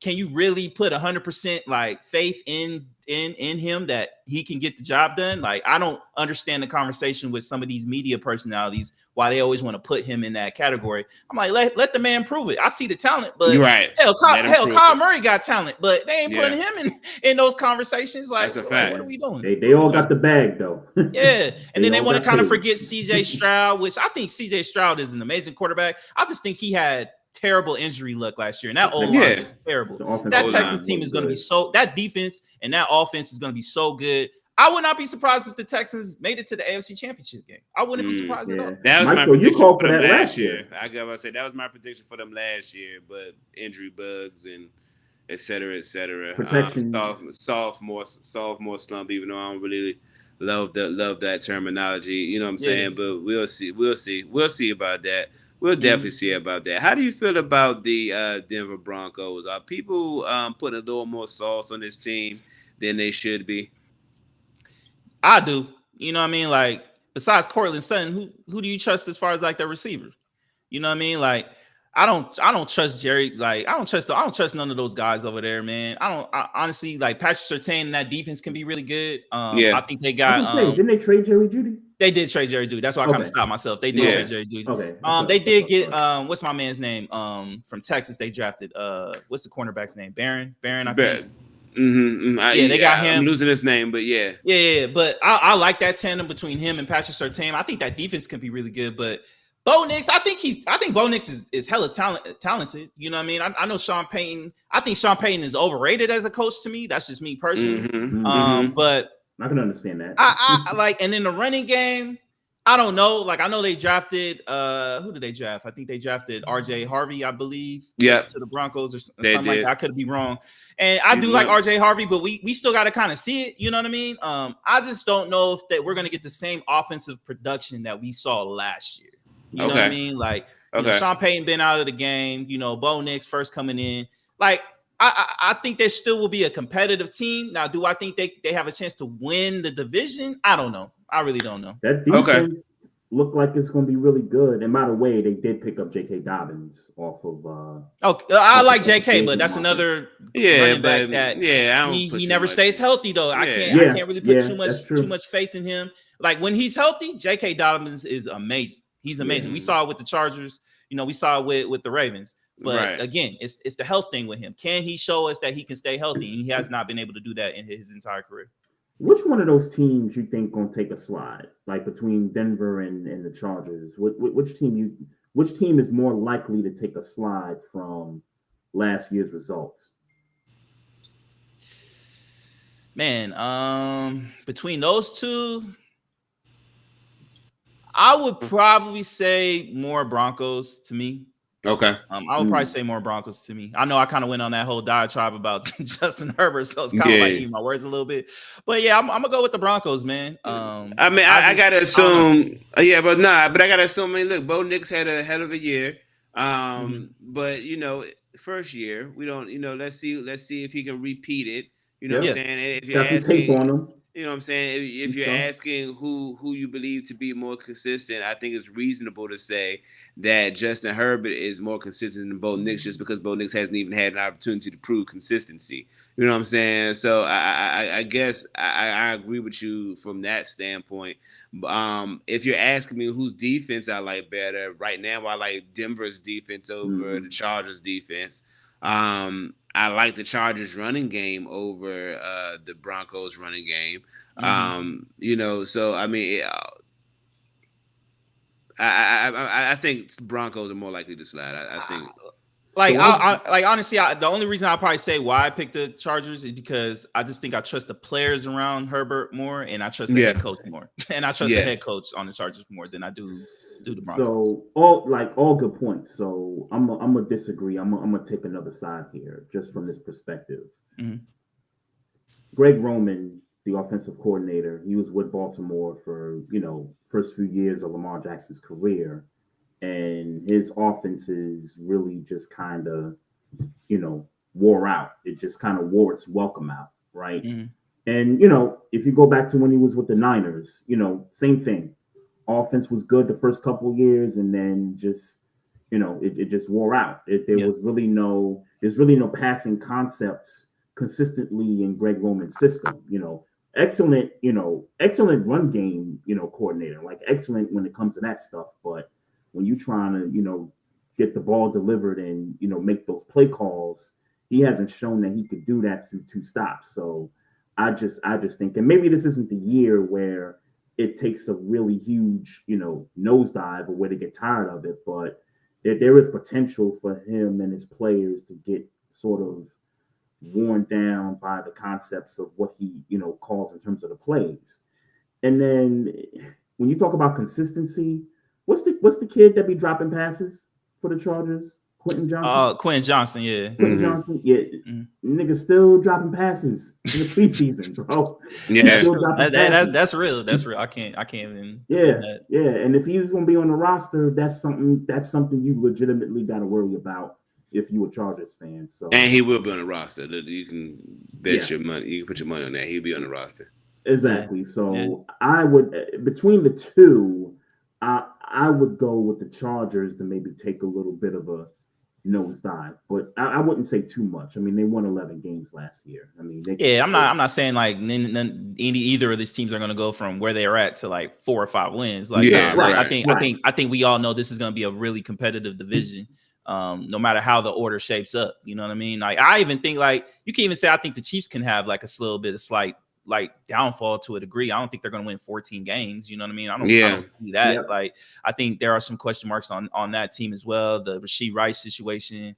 can you really put 100% like faith in him that he can get the job done? Like, I don't understand the conversation with some of these media personalities why they always want to put him in that category. I'm like, let the man prove it. I see the talent, but Kyle Murray got talent, but they ain't putting him in those conversations. Like, that's a fact. What are we doing? They all got the bag though. Yeah, and then they want to kind of forget CJ Stroud, which I think CJ Stroud is an amazing quarterback. I just think he had terrible injury luck last year, and that O-line is terrible. That Texans team is going to be that defense and that offense is going to be so good. I would not be surprised if the Texans made it to the AFC Championship game. I wouldn't be surprised at all. That was my prediction for them last year. I gotta say that was my prediction for them last year, but injury bugs and et cetera. Protection, sophomore slump. Even though I don't really love that terminology, you know what I'm saying? But we'll see about that. We'll definitely see about that. How do you feel about the Denver Broncos? Are people putting a little more sauce on this team than they should be? I do. You know what I mean? Like, besides Cortland Sutton, who do you trust as far as like their receivers? You know what I mean? Like, I don't trust Jerry. Like, I don't trust none of those guys over there, man. I honestly, like, Patrick Surtain and that defense can be really good. I think they got. Didn't they trade Jerry Jeudy? They did trade Jerry Jeudy. That's why I kind of stopped myself. They did trade Jerry Jeudy. Okay. They did get what's my man's name? From Texas, they drafted what's the cornerback's name? Barron, I think. They got him. I'm losing his name, but yeah. But I like that tandem between him and Patrick Surtain. I think that defense can be really good, but Bo Nix, I think Bo Nix is hella talented. You know what I mean? I know Sean Payton. I think Sean Payton is overrated as a coach to me. That's just me personally. But I can understand that. I like, and in the running game, I don't know. Like, I know they drafted who did they draft? I think they drafted RJ Harvey, I believe. To the Broncos or something like that. I could be wrong. And I do like RJ Harvey, but we still got to kind of see it. You know what I mean? I just don't know if that we're going to get the same offensive production that we saw last year. You know what I mean? Like, Sean Payton been out of the game. Bo Nix first coming in. Like, I think there still will be a competitive team. Now, do I think they have a chance to win the division? I don't know. I really don't know. That defense look like it's going to be really good. And by the way, they did pick up J.K. Dobbins off of. I like J.K., but that's another running back that he never stays healthy though. I can't really put too much faith in him. Like, when he's healthy, J.K. Dobbins is amazing. He's amazing. We saw it with the Chargers. We saw it with the Ravens. But again, it's the health thing with him. Can he show us that he can stay healthy? And he has not been able to do that in his entire career. Which one of those teams you think gonna take a slide? Like, between Denver and the Chargers, which team is more likely to take a slide from last year's results? Man, between those two, I would probably say more Broncos to me. Okay. I would probably say more Broncos to me. I know I kind of went on that whole diatribe about Justin Herbert, so it's kind of like eating my words a little bit. But yeah, I'm gonna go with the Broncos, man. I gotta assume, but I gotta assume. Look, Bo Nix had a hell of a year. But first year, we don't. Let's see if he can repeat it. You know what I'm saying? If you're got some tape on him. You know what I'm saying? If you're asking who you believe to be more consistent, I think it's reasonable to say that Justin Herbert is more consistent than Bo Nix, just because Bo Nix hasn't even had an opportunity to prove consistency. You know what I'm saying? So I guess I agree with you from that standpoint. If you're asking me whose defense I like better, right now I like Denver's defense over the Chargers' defense. I like the Chargers running game over the Broncos running game. So I mean, I think Broncos are more likely to slide. I think. Honestly, the only reason I'll probably say why I picked the Chargers is because I just think I trust the players around Herbert more, and I trust the head coach more, and I trust the head coach on the Chargers more than I do the Broncos. So all good points. So I'm gonna disagree. I'm gonna take another side here, just from this perspective. Greg Roman, the offensive coordinator, he was with Baltimore for first few years of Lamar Jackson's career. and his offenses really just kind of, wore out. It just kind of wore its welcome out, right? Mm-hmm. And, if you go back to when he was with the Niners, same thing. Offense was good the first couple of years, and then just, it just wore out. There's really no passing concepts consistently in Greg Roman's system. Excellent run game, coordinator, like excellent when it comes to that stuff. But when you're trying to, get the ball delivered and, make those play calls, he hasn't shown that he could do that through 2 stops. So I just think, and maybe this isn't the year where it takes a really huge, nosedive or where to get tired of it, but there is potential for him and his players to get sort of worn down by the concepts of what he, calls in terms of the plays. And then when you talk about consistency, what's the kid that be dropping passes for the Chargers? Quentin Johnson? Quentin Johnson, yeah. Quentin Johnson, yeah. Nigga still dropping passes in the preseason, bro. Yeah, that's real. That's real. I can't even. Yeah. And if he's gonna be on the roster, that's something you legitimately got to worry about if you a Chargers fan. So, and he will be on the roster. You can bet your money. You can put your money on that. He'll be on the roster. Exactly. So I would, between the two, I would go with the Chargers to maybe take a little bit of a nosedive, but I wouldn't say too much. I mean, they won 11 games last year. I mean, I'm not saying like either of these teams are going to go from where they are at to like 4 or 5 wins. Like, I think we all know this is going to be a really competitive division. No matter how the order shapes up, you know what I mean? Like, I even think like you can even say I think the Chiefs can have like a little bit of slight like downfall to a degree. I don't think they're going to win 14 games. You know what I mean? I don't see that. Yeah. Like, I think there are some question marks on that team as well. The Rashee Rice situation,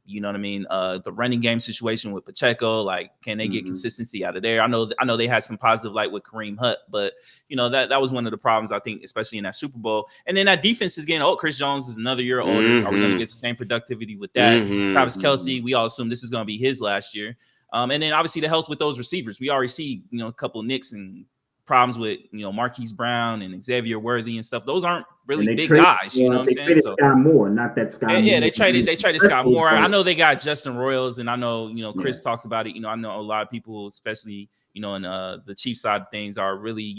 you know what I mean? The running game situation with Pacheco, like, can they get consistency out of there? I know they had some positive light with Kareem Hunt, but that was one of the problems, I think, especially in that Super Bowl. And then that defense is getting old. Chris Jones is another year older. Are we going to get the same productivity with that? Travis Kelce, we all assume this is going to be his last year. And then obviously the health with those receivers. We already see, a couple of nicks and problems with, Marquise Brown and Xavier Worthy and stuff. Those aren't really big guys. You know what I'm saying? They traded Sky Moore, not that Sky Moore. Yeah, they traded Sky Moore. I know they got Justin Royals, and I know, Chris talks about it. I know a lot of people, especially, in the Chiefs side of things, are really,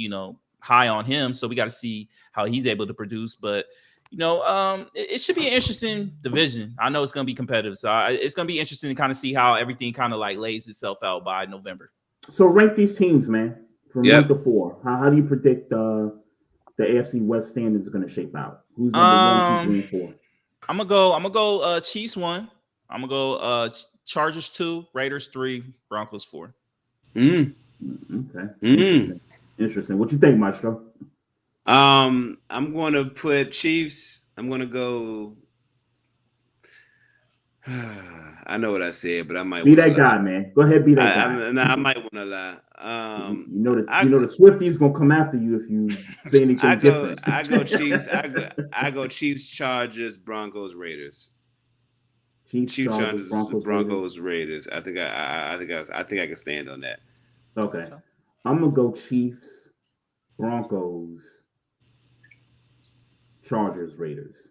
high on him. So we got to see how he's able to produce. But it should be an interesting division. I know it's going to be competitive. So it's going to be interesting to kind of see how everything kind of like lays itself out by November. So rank these teams, man, from 1 to 4. How do you predict the AFC West standings are going to shape out? Who's number 1, 2, 3, and 4? I'm gonna go Chiefs 1. I'm gonna go Chargers 2, Raiders 3, Broncos 4. Okay. Interesting. What you think, Maestro? I'm going to put Chiefs. I'm going to go. I know what I said, but I might be that guy, man. Go ahead, be that guy. I might want to lie. The Swifties gonna come after you if you say anything different. I go Chiefs. I go Chiefs, Chargers, Broncos, Raiders. Chiefs, Chargers, Broncos, Raiders. I think I can stand on that. Okay, I'm gonna go Chiefs, Broncos, Chargers, Raiders.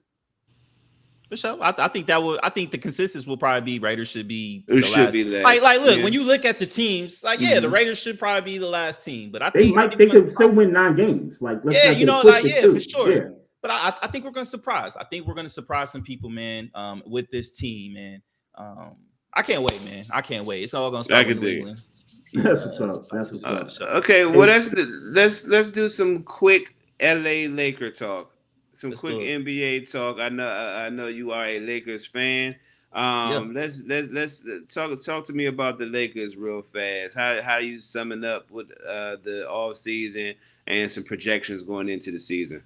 For sure. I think the consensus will probably be Raiders should be the last. Like look, when you look at the teams, like the Raiders should probably be the last team. But I think they could still win 9 games. Like for sure. Yeah. But I think we're gonna surprise. I think we're gonna surprise some people, man, with this team, man. I can't wait, man. I can't wait. It's all gonna start with New England. That's what's up. Okay, well let's do some quick LA Laker talk. Some quick NBA talk. I know you are a Lakers fan. Let's talk to me about the Lakers real fast. How you summing up with the off season and some projections going into the season?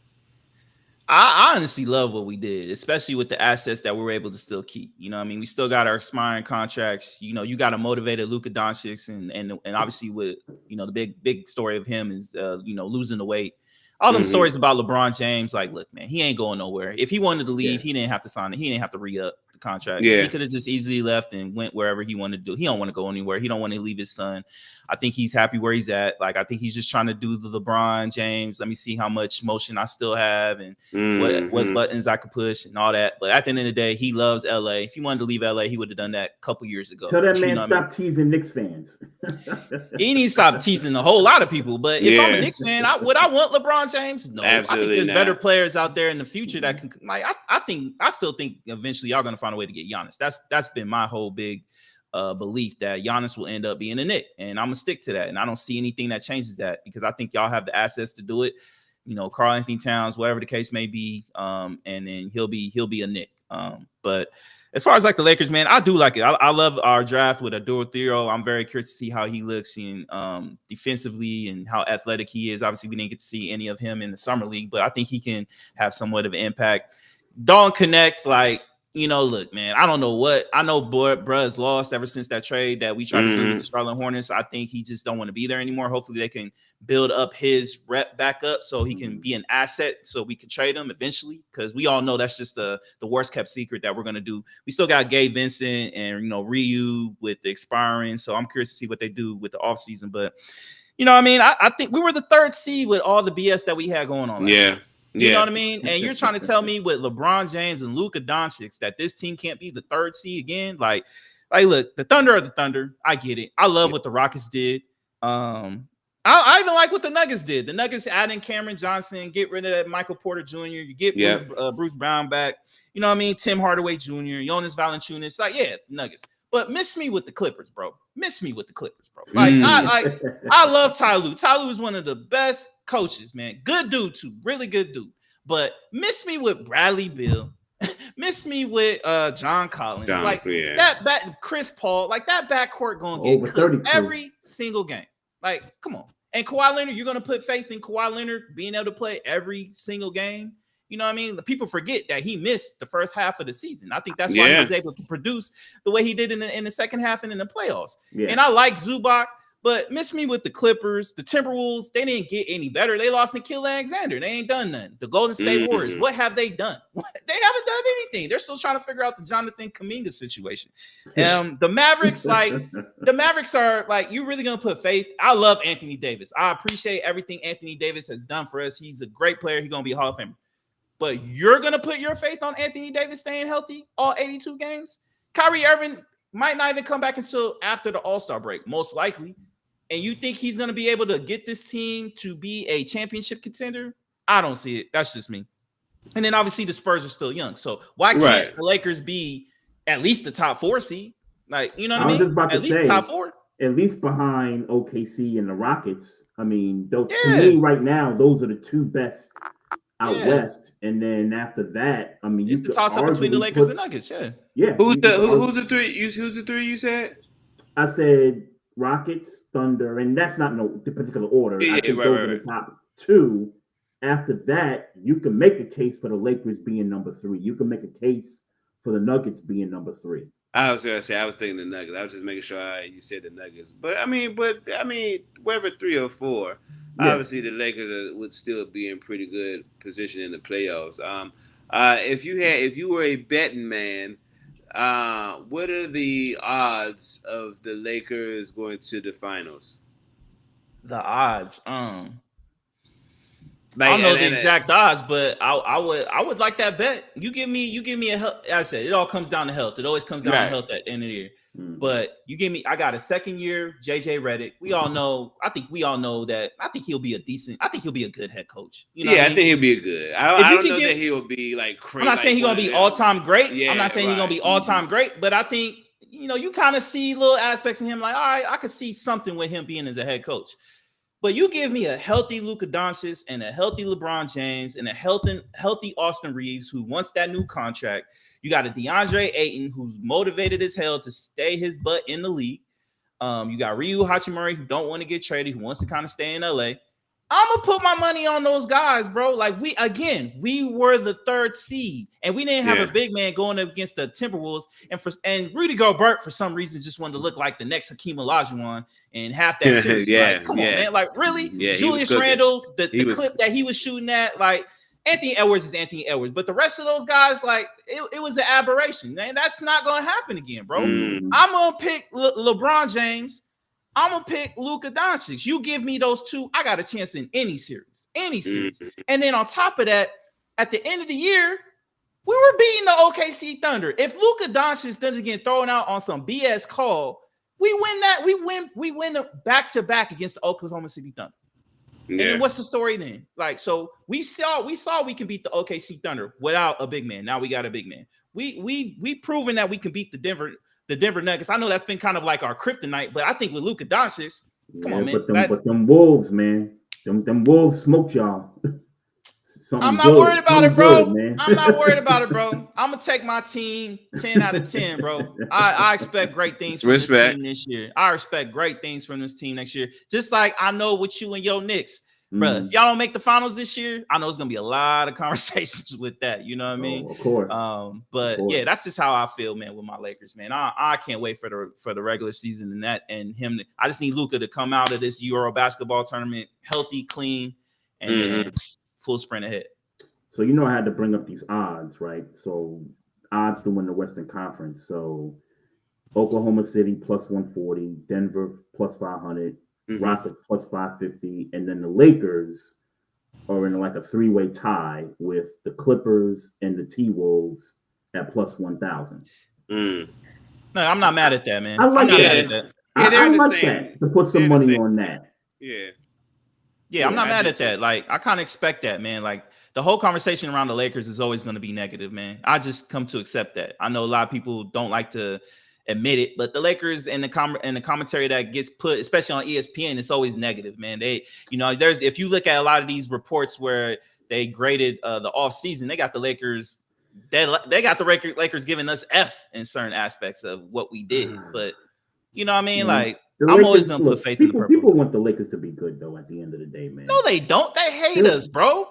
I honestly love what we did, especially with the assets that we were able to still keep. We still got our expiring contracts. You got a motivated Luka Doncic, and obviously with the big story of him is losing the weight. All them stories about LeBron James, like, look, man, he ain't going nowhere. If he wanted to leave, he didn't have to sign it. He didn't have to re-up. the contract. Yeah. He could have just easily left and went wherever he wanted to do. He don't want to go anywhere. He don't want to leave his son. I think he's happy where he's at. Like, I think he's just trying to do the LeBron James. Let me see how much motion I still have and what buttons I could push and all that. But at the end of the day, he loves LA. If he wanted to leave LA, he would have done that a couple years ago. Tell that man stop teasing Knicks fans. He needs to stop teasing a whole lot of people. But if I'm a Knicks fan, would I want LeBron James? No. Absolutely I think there's not. better players out there in the future that can, like, I still think eventually y'all gonna find a way to get Giannis. That's been my whole big belief, that Giannis will end up being a Knick, and I'm gonna stick to that. And I don't see anything that changes that, because I think y'all have the assets to do it. You know, Karl Anthony Towns, whatever the case may be, and then he'll be a Knick. But as far as like the Lakers, man, I do like it. I love our draft with Adore Theo. I'm very curious to see how he looks in defensively and how athletic he is. Obviously, we didn't get to see any of him in the summer league, but I think he can have somewhat of an impact. Don't connect, like, you know, look, man, I don't know what. I know bruh's lost ever since that trade that we tried to do with the Charlotte Hornets. I think he just don't want to be there anymore. Hopefully they can build up his rep back up so he can be an asset so we can trade him eventually, because we all know that's just the worst kept secret that we're going to do. We still got Gabe Vincent and, you know, Ryu with the expiring. So I'm curious to see what they do with the offseason. But, you know what I mean? I think we were the 3rd seed with all the BS that we had going on. Yeah. You know what I mean? And you're trying to tell me with LeBron James and Luka Doncic that this team can't be the 3rd seed again? Like, look, the Thunder are the Thunder. I get it. I love what the Rockets did. I even like what the Nuggets did. The Nuggets add in Cameron Johnson, get rid of Michael Porter Jr., you get Bruce Brown back. You know what I mean? Tim Hardaway Jr., Jonas Valanciunas. Like, yeah, Nuggets. But miss me with the Clippers, bro. Like, I love Ty Lue. Ty Lue is one of the best coaches, man. Good dude, too. Really good dude. But miss me with Bradley Beal. Miss me with John Collins. That Chris Paul. Like, that backcourt going to get cooked every single game. Like, come on. And Kawhi Leonard, you're going to put faith in Kawhi Leonard being able to play every single game? You know what I mean? The people forget that he missed the first half of the season. I think that's why he was able to produce the way he did in the second half and in the playoffs. Yeah. And I like Zubac, but miss me with the Clippers. The Timberwolves, they didn't get any better. They lost Nickeil Alexander. They ain't done nothing. The Golden State Warriors, what have they done? They haven't done anything. They're still trying to figure out the Jonathan Kuminga situation. The Mavericks, are like, you really going to put faith? I love Anthony Davis. I appreciate everything Anthony Davis has done for us. He's a great player. He's going to be a Hall of Famer. But you're going to put your faith on Anthony Davis staying healthy all 82 games? Kyrie Irving might not even come back until after the All-Star break, most likely. And you think he's going to be able to get this team to be a championship contender? I don't see it. That's just me. And then obviously the Spurs are still young. So why can't the Lakers be at least the top 4 seed? Like, you know what I mean? Just about at to least say, top 4. At least behind OKC and the Rockets. I mean, to me right now, those are the 2 best out west, and then after that, I mean, it's the toss up between the Lakers and Nuggets. Who's the 3? Who's the 3 you said? I said Rockets, Thunder, and that's not the particular order. I think those are the top 2. After that, you can make a case for the Lakers being number 3. You can make a case for the Nuggets being number 3. I was gonna say I was thinking the Nuggets. I was just making sure you said the Nuggets. But I mean, whether 3 or 4. Obviously, the Lakers would still be in pretty good position in the playoffs. If you were a betting man, what are the odds of the Lakers going to the finals? The odds, I don't know the exact odds, but I would like that bet. You give me a health. I said it all comes down to health. It always comes down to health at the end of the year. But you give me, I got a 2nd year JJ Redick. I think we all know that. I think he'll be a good head coach. You know I think he'll be a good. I don't know that he'll be like crazy. I'm not saying he's gonna be all-time great. I'm not saying he's gonna be all-time great, but I think, you know, you kind of see little aspects in him like, all right, I could see something with him being as a head coach. But you give me a healthy Luka Doncic and a healthy LeBron James and a healthy Austin Reeves who wants that new contract. You got a DeAndre Ayton who's motivated as hell to stay his butt in the league. You got Ryu Hachimura who don't want to get traded, who wants to kind of stay in LA. I'm gonna put my money on those guys, bro. Like we were the 3rd seed, and we didn't have a big man going up against the Timberwolves. And Rudy Gobert for some reason just wanted to look like the next Hakeem Olajuwon and half that series. Like, come on, man. Like really, Julius Randle, the clip that he was shooting at, like. Anthony Edwards is Anthony Edwards, but the rest of those guys, like, it was an aberration, man. That's not going to happen again, bro. I'm going to pick LeBron James. I'm going to pick Luka Doncic. You give me those two, I got a chance in any series. And then on top of that, at the end of the year, we were beating the OKC Thunder. If Luka Doncic doesn't get thrown out on some BS call, we win that. We win back-to-back against the Oklahoma City Thunder. Yeah. And then what's the story then? Like, so we saw we can beat the OKC Thunder without a big man. Now we got a big man. We proven that we can beat the Denver Nuggets. I know that's been kind of like our kryptonite, but I think with Luka Doncic, come on, man. But them Wolves, man. Them Wolves smoked y'all. I'm not worried about it, bro. I'm not worried about it, bro. I'm gonna take my team 10 out of 10, bro. I expect great things from this team this year. I expect great things from this team next year. Just like I know with you and your Knicks, bro. If y'all don't make the finals this year, I know it's gonna be a lot of conversations with that. You know what I mean? Of course. But yeah, that's just how I feel, man, with my Lakers, man. I can't wait for the regular season and him. I just need Luka to come out of this Euro basketball tournament healthy, clean, and full sprint ahead. So I had to bring up these odds, right? So odds to win the Western Conference. So Oklahoma City plus 140, Denver plus 500, Rockets plus 550, and then the Lakers are in like a three-way tie with the Clippers and the T-Wolves at plus 1,000. No, I'm not mad at that, man. I like that. Yeah, I like that to put some money on that. Yeah, I'm not mad at that. Like, I kind of expect that, man. Like, the whole conversation around the Lakers is always going to be negative, man. I just come to accept that. I know a lot of people don't like to admit it, but the Lakers and the commentary that gets put, especially on ESPN, it's always negative, man. They, if you look at a lot of these reports where they graded the offseason, they got the Lakers. They got the Lakers giving us Fs in certain aspects of what we did, but you know what I mean, like. I'm always gonna put faith in the purple. People want the Lakers to be good, though. At the end of the day, man. No, they don't. They hate us, bro.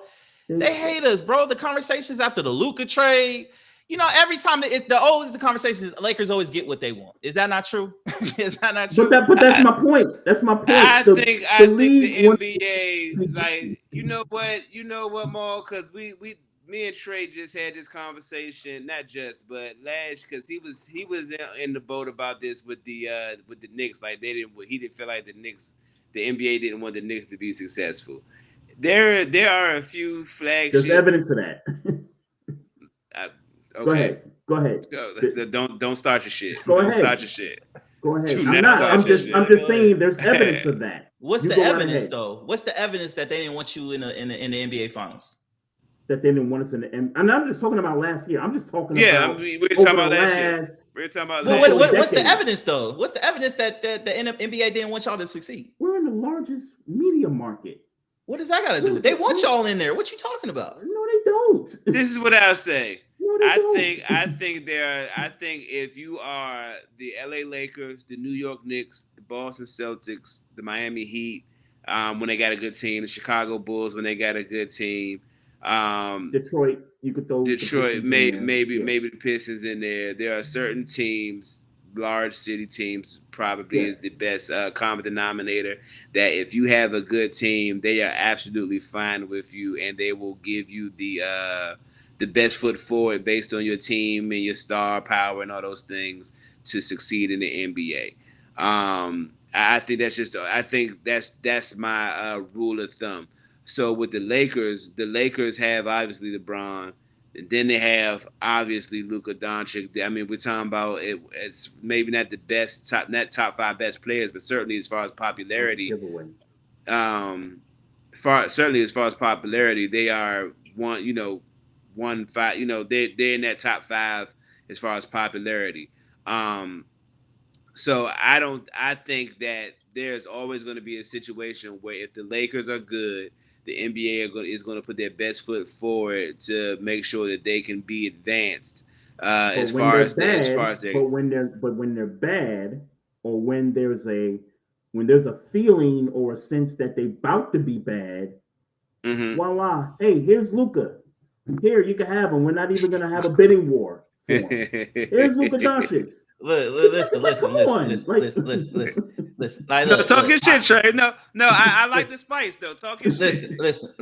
They hate us, bro. The conversations after the Luka trade, every time the conversations, Lakers always get what they want. Is that not true? Is that not true? But that's my point. That's my point. I think the NBA, like, you know what, Maul? Because me and Trey just had this conversation, not just, but because he was in the boat about this with the Knicks. Like, he didn't feel like the NBA didn't want the Knicks to be successful. There are a few flagships. There's evidence of that. Okay. Go ahead. Don't start your shit. Don't start your shit. Go ahead. I'm just saying there's evidence of that. What's the evidence though? What's the evidence that they didn't want you in the NBA finals? That they didn't want us in the end. And I'm just talking about last year. I'm just talking about. We're talking about last year. We're talking about last year. What's the evidence though? What's the evidence that the NBA didn't want y'all to succeed? We're in the largest media market. What does that got to do? They want y'all in there. What you talking about? No, they don't. This is what I'll say. No, they don't. I think if you are the LA Lakers, the New York Knicks, the Boston Celtics, the Miami Heat, when they got a good team, the Chicago Bulls when they got a good team, Detroit, you could throw Detroit, maybe the Pistons in there. There are certain teams, large city teams, probably is the best common denominator. That if you have a good team, they are absolutely fine with you, and they will give you the best foot forward based on your team and your star power and all those things to succeed in the NBA. I think that's my rule of thumb. So with the Lakers have obviously LeBron, and then they have obviously Luka Doncic. I mean, we're talking about it's maybe not the best top five best players, but certainly as far as popularity, certainly as far as popularity, they are they're in that top five as far as popularity. So I think that there's always going to be a situation where if the Lakers are good, the NBA is going to put their best foot forward to make sure that they can be advanced as far as they're. But when they're bad, or when there's a feeling or a sense that they're about to be bad, voila! Hey, here's Luka. Here, you can have him. We're not even going to have a bidding war for him. Here's Luka Doncic. Listen. Like, no, talk your shit, Trey. No, I like the spice though. Talk your shit. Listen.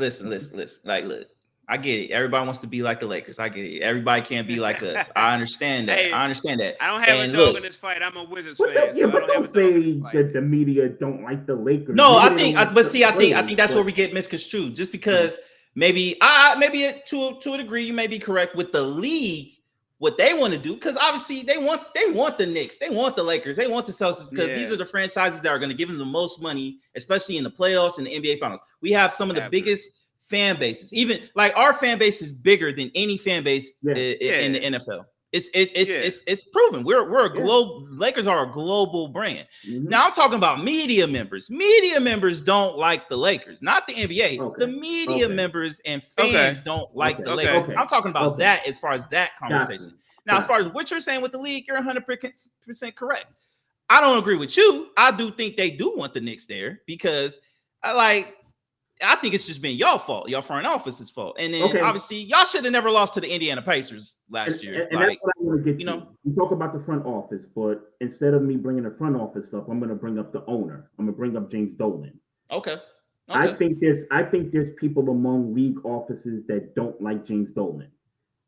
Like, look, I get it. Everybody wants to be like the Lakers. I get it. Everybody can't be like us. I understand that. Hey, I understand that. I don't have and a dog look, in this fight. I'm a Wizards But fan. yeah, So but don't say that the media don't like the Lakers. no, Maybe I they think, don't like but certain see, I think players, that's but- where we get misconstrued. Just because maybe to a degree, you may be correct with the league. What they want to do, because obviously they want the Knicks, they want the Lakers, they want the Celtics, because these are the franchises that are going to give them the most money, especially in the playoffs and the NBA Finals. We have some of the biggest fan bases. Even like our fan base is bigger than any fan base in the NFL. It's proven. We're a global. Lakers are a global brand. Mm-hmm. Now I'm talking about media members. Media members don't like the Lakers, not the NBA. Okay. The media members and fans don't like the Lakers. Okay. I'm talking about that as far as that conversation. Gotcha. Now, as far as what you're saying with the league, you're 100% correct. I don't agree with you. I do think they do want the Knicks there because I think it's just been y'all fault, y'all front office's fault. And then obviously y'all should have never lost to the Indiana Pacers last year. And that's what I want to get to. You talk about the front office, but instead of me bringing the front office up, I'm going to bring up the owner. I'm going to bring up James Dolan. Okay. I think there's people among league offices that don't like James Dolan.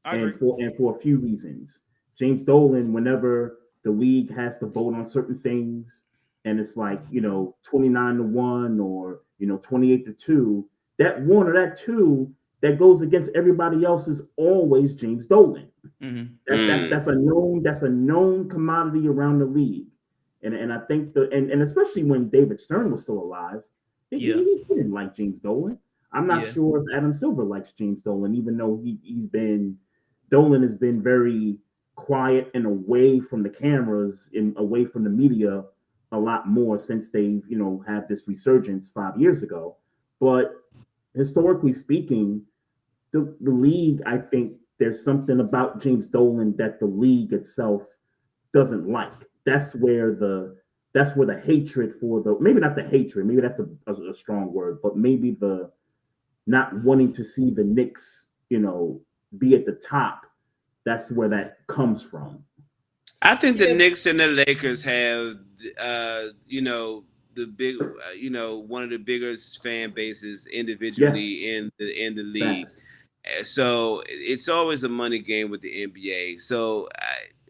And for a few reasons. James Dolan, whenever the league has to vote on certain things, and it's like, 29-1 or 28-2, that one or that two that goes against everybody else is always James Dolan. Mm-hmm. That's a known commodity around the league. And I think and especially when David Stern was still alive, he didn't like James Dolan. I'm not sure if Adam Silver likes James Dolan, even though Dolan has been very quiet and away from the cameras and away from the media a lot more since they've, had this resurgence 5 years ago. But historically speaking, the league, I think there's something about James Dolan that the league itself doesn't like. That's where the hatred for maybe not the hatred, maybe that's a strong word, but maybe the not wanting to see the Knicks, be at the top. That's where that comes from. I think the Knicks and the Lakers have, the big, one of the biggest fan bases individually in the league. Thanks. So it's always a money game with the NBA. So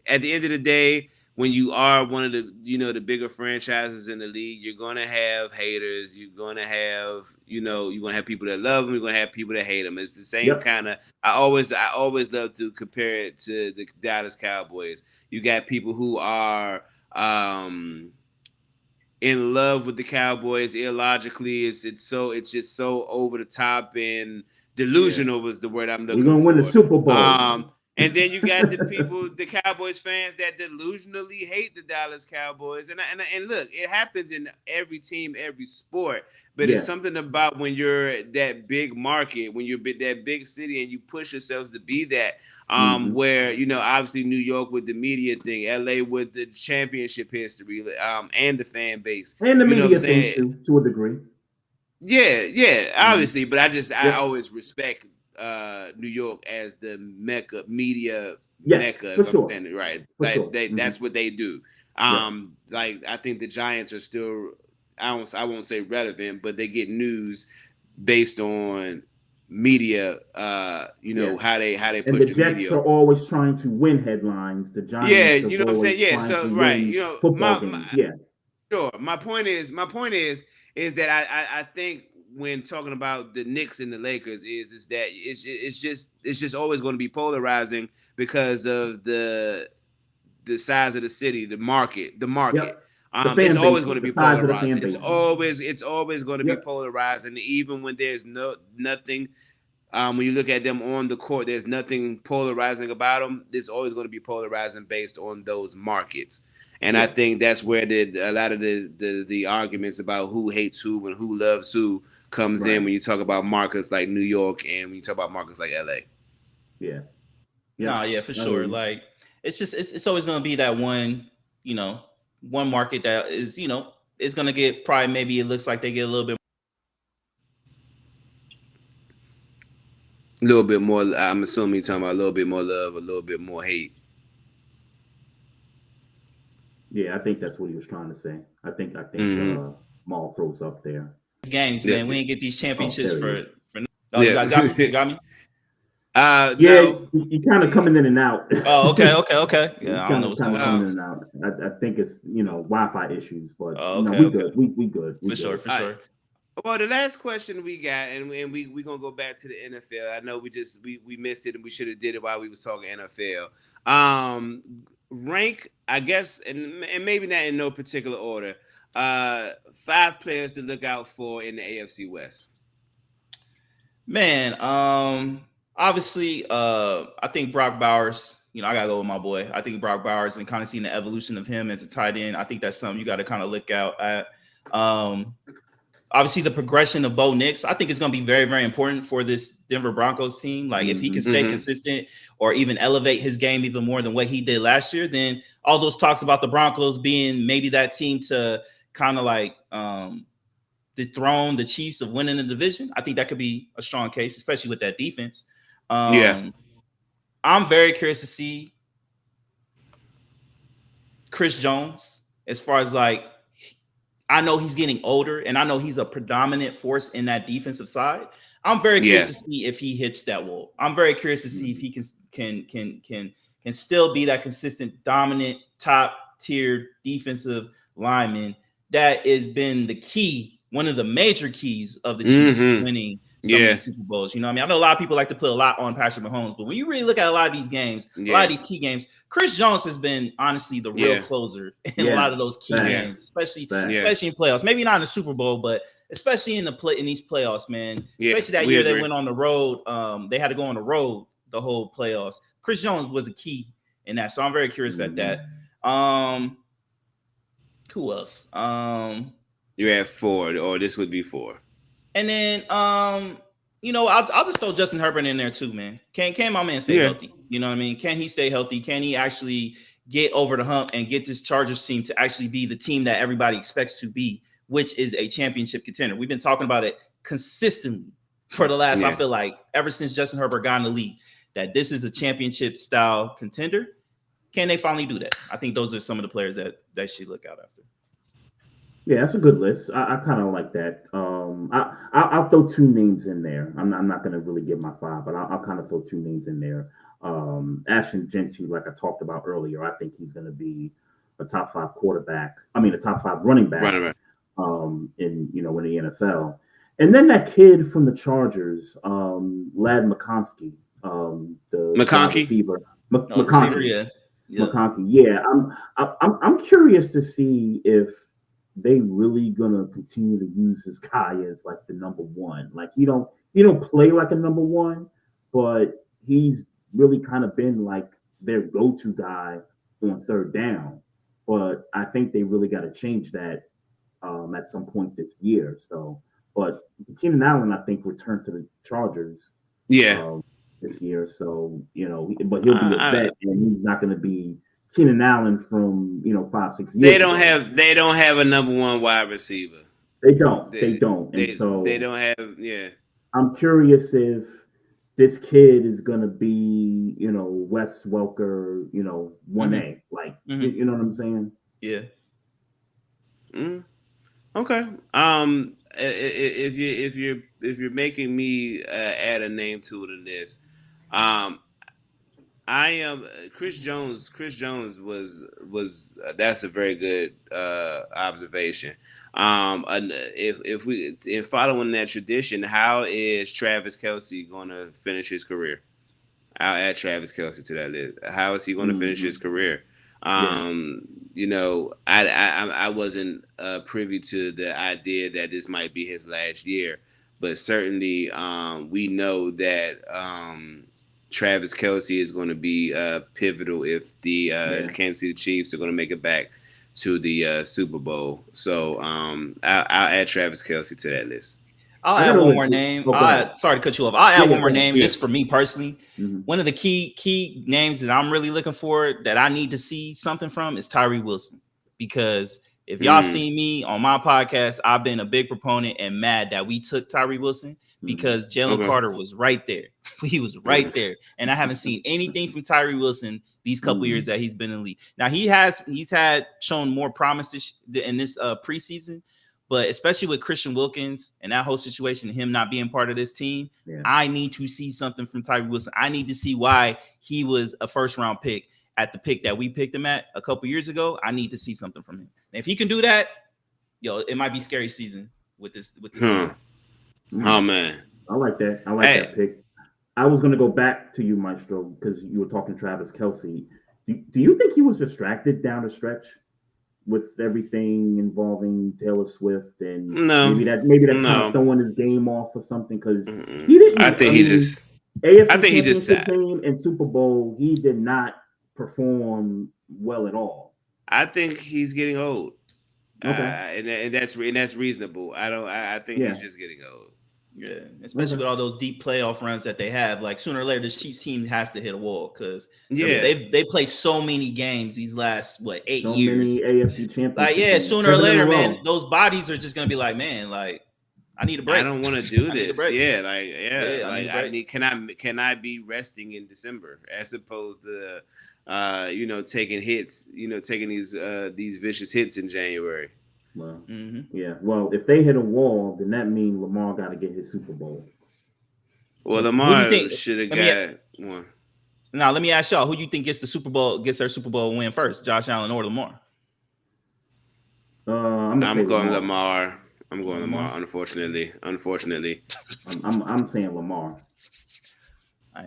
at the end of the day, when you are one of the, the bigger franchises in the league, you're going to have haters. You're going to have, you're going to have people that love them. You're going to have people that hate them. It's the same kind of, I always love to compare it to the Dallas Cowboys. You got people who are in love with the Cowboys illogically. It's just so over the top and delusional was the word I'm looking for. We're going to win the Super Bowl. And then you got the people, the Cowboys fans that delusionally hate the Dallas Cowboys. And look, it happens in every team, every sport. But it's something about when you're that big market, when you're that big city and you push yourselves to be that, where, obviously New York with the media thing, LA with the championship history, and the fan base. And the media thing to a degree. Yeah, obviously. But I always respect New York as the mecca for sure. Right. For that's what they do. I think the Giants are still I won't say relevant, but they get news based on media, how they push and the Jets media. are always trying to win headlines. The Giants you know what I'm saying? Yeah, so right. Football games. Sure. My point is that I think when talking about the Knicks and the Lakers is that it's just always going to be polarizing because of the size of the city, the market. Yep. It's always going to be polarizing. It's always going to be polarizing, even when there's nothing. When you look at them on the court, there's nothing polarizing about them. It's always going to be polarizing based on those markets. And I think that's where a lot of the arguments about who hates who and who loves who comes in when you talk about markets like New York and when you talk about markets like LA. For sure. Like it's always going to be that one market that is is going to get probably maybe it looks like they get a little bit more. I'm assuming you're talking about a little bit more love, a little bit more hate. Yeah, I think that's what he was trying to say. I think Mal throws up there. Games, man. We didn't get these championships for you got me? Yeah, No. you kind of coming in and out. Oh, okay. Yeah, It's I don't kind know of what's going coming on. in and out. I think it's Wi-Fi issues, but Oh, okay, we okay. good. We good. We For sure, good. for sure. Well, the last question we got, and we gonna go back to the NFL. I know we missed it, and we should have did it while we was talking NFL. Rank, I guess, and maybe not in no particular order. 5 players to look out for in the AFC West. Man, obviously, I think Brock Bowers. I gotta go with my boy. I think Brock Bowers, and kind of seeing the evolution of him as a tight end. I think that's something you got to kind of look out at. Obviously, the progression of Bo Nix, I think it's going to be very, very important for this Denver Broncos team. Like, if he can stay consistent or even elevate his game even more than what he did last year, then all those talks about the Broncos being maybe that team to kind of like dethrone the Chiefs of winning the division, I think that could be a strong case, especially with that defense. I'm very curious to see Chris Jones as far as like, I know he's getting older, and I know he's a predominant force in that defensive side. I'm very curious to see if he hits that wall. I'm very curious to see if he can still be that consistent, dominant, top tier defensive lineman that has been the key, one of the major keys of the Chiefs winning some of these Super Bowls. You know what I mean? I know a lot of people like to put a lot on Patrick Mahomes, but when you really look at a lot of these games, a lot of these key games, Chris Jones has been honestly the real closer in a lot of those key games, especially in playoffs. Maybe not in the Super Bowl, but especially in these playoffs, man. Especially that year they went on the road. They had to go on the road the whole playoffs. Chris Jones was a key in that, so I'm very curious at that. Who else? You have 4, or this would be 4. And then, I'll just throw Justin Herbert in there too, man. Can my man stay healthy? You know what I mean? Can he stay healthy? Can he actually get over the hump and get this Chargers team to actually be the team that everybody expects to be, which is a championship contender? We've been talking about it consistently for the last, I feel like, ever since Justin Herbert got in the league, that this is a championship style contender. Can they finally do that? I think those are some of the players that should look out after. Yeah, that's a good list. I kind of like that. I'll throw 2 names in there. I'm not going to really give my 5, but I'll kind of throw 2 names in there. Ashton Genty, like I talked about earlier, I think he's going to be a top 5 quarterback. I mean, a top 5 running back. In the NFL. And then that kid from the Chargers, Lad McConkey, the receiver. McConkey. McConkey. Yeah, I'm curious to see if they really gonna continue to use this guy as like the number 1. Like he don't play like a number 1, but he's really kind of been like their go-to guy on 3rd down. But I think they really got to change that at some point this year. So, but Keenan Allen, I think, returned to the Chargers this year. So, but he'll be a vet, and he's not going to be Keenan Allen from 5-6 years. They don't have a number 1 wide receiver. They don't. And so they don't have. Yeah. I'm curious if this kid is gonna be, Wes Welker, 1A. Like, you know what I'm saying? Yeah. Okay. If you're making me add a name to the list, I am Chris Jones. Chris Jones was that's a very good observation. If following that tradition, how is Travis Kelce going to finish his career? I'll add Travis Kelce to that list. How is he going to finish his career? I wasn't privy to the idea that this might be his last year, but certainly we know that Travis Kelce is going to be pivotal if the Kansas City Chiefs are going to make it back to the Super Bowl. So I'll add Travis Kelce to that list. I'll add one more name. Sorry to cut you off. I'll add one more name. This for me personally. One of the key names that I'm really looking for that I need to see something from is Tyree Wilson. Because if y'all see me on my podcast, I've been a big proponent and mad that we took Tyree Wilson because Jalen Carter was right there. He was right there. And I haven't seen anything from Tyree Wilson these couple years that he's been in the league. Now he's had shown more promise in this preseason, But especially with Christian Wilkins and that whole situation, him not being part of this team, I need to see something from Tyree Wilson. I need to see why he was a first-round pick at the pick that we picked him at a couple years ago. I need to see something from him. And if he can do that, it might be scary season with this. Oh man, I like that. I like that pick. I was going to go back to you, Maestro, because you were talking Travis Kelce. Do you think he was distracted down the stretch with everything involving Taylor Swift and maybe that's kind of throwing his game off or something? Because he didn't. AFC Championship game and Super Bowl, he did not perform well at all. I think he's getting old. Okay, and that's reasonable. I think he's just getting old. Yeah, especially with all those deep playoff runs that they have. Like sooner or later, this Chiefs team has to hit a wall because they played so many games these last 8 years. So many AFC champions. Sooner or later, man, those bodies are just gonna be like, man, like I need a break. I don't want to do this. Can I be resting in December as opposed to taking hits, taking these vicious hits in January. Well, yeah. Well, if they hit a wall, then that means Lamar got to get his Super Bowl. Well, Lamar should have got one. Now, let me ask y'all: who do you think gets their Super Bowl win first, Josh Allen or Lamar? I'm going Lamar. I'm going Lamar. Unfortunately. I'm saying Lamar. I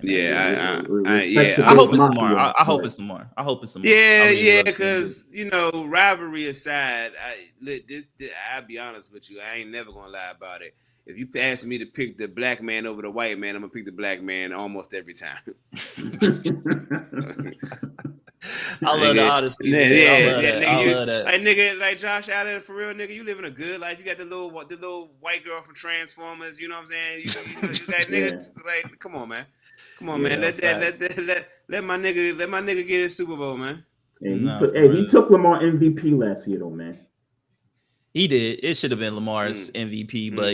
hope it's Lamar. I hope it's Lamar. Yeah, because rivalry aside, I'll be honest with you. I ain't never gonna lie about it. If you ask me to pick the black man over the white man, I'm gonna pick the black man almost every time. I love the honesty. I love that. Like nigga, like Josh Allen, for real, nigga, you living a good life. You got the little white girl from Transformers. You know what I'm saying? You got nigga, like, come on, man. Come on, man. Let my nigga get his Super Bowl, man. He took Lamar MVP last year, though, man. He did. It should have been Lamar's MVP, but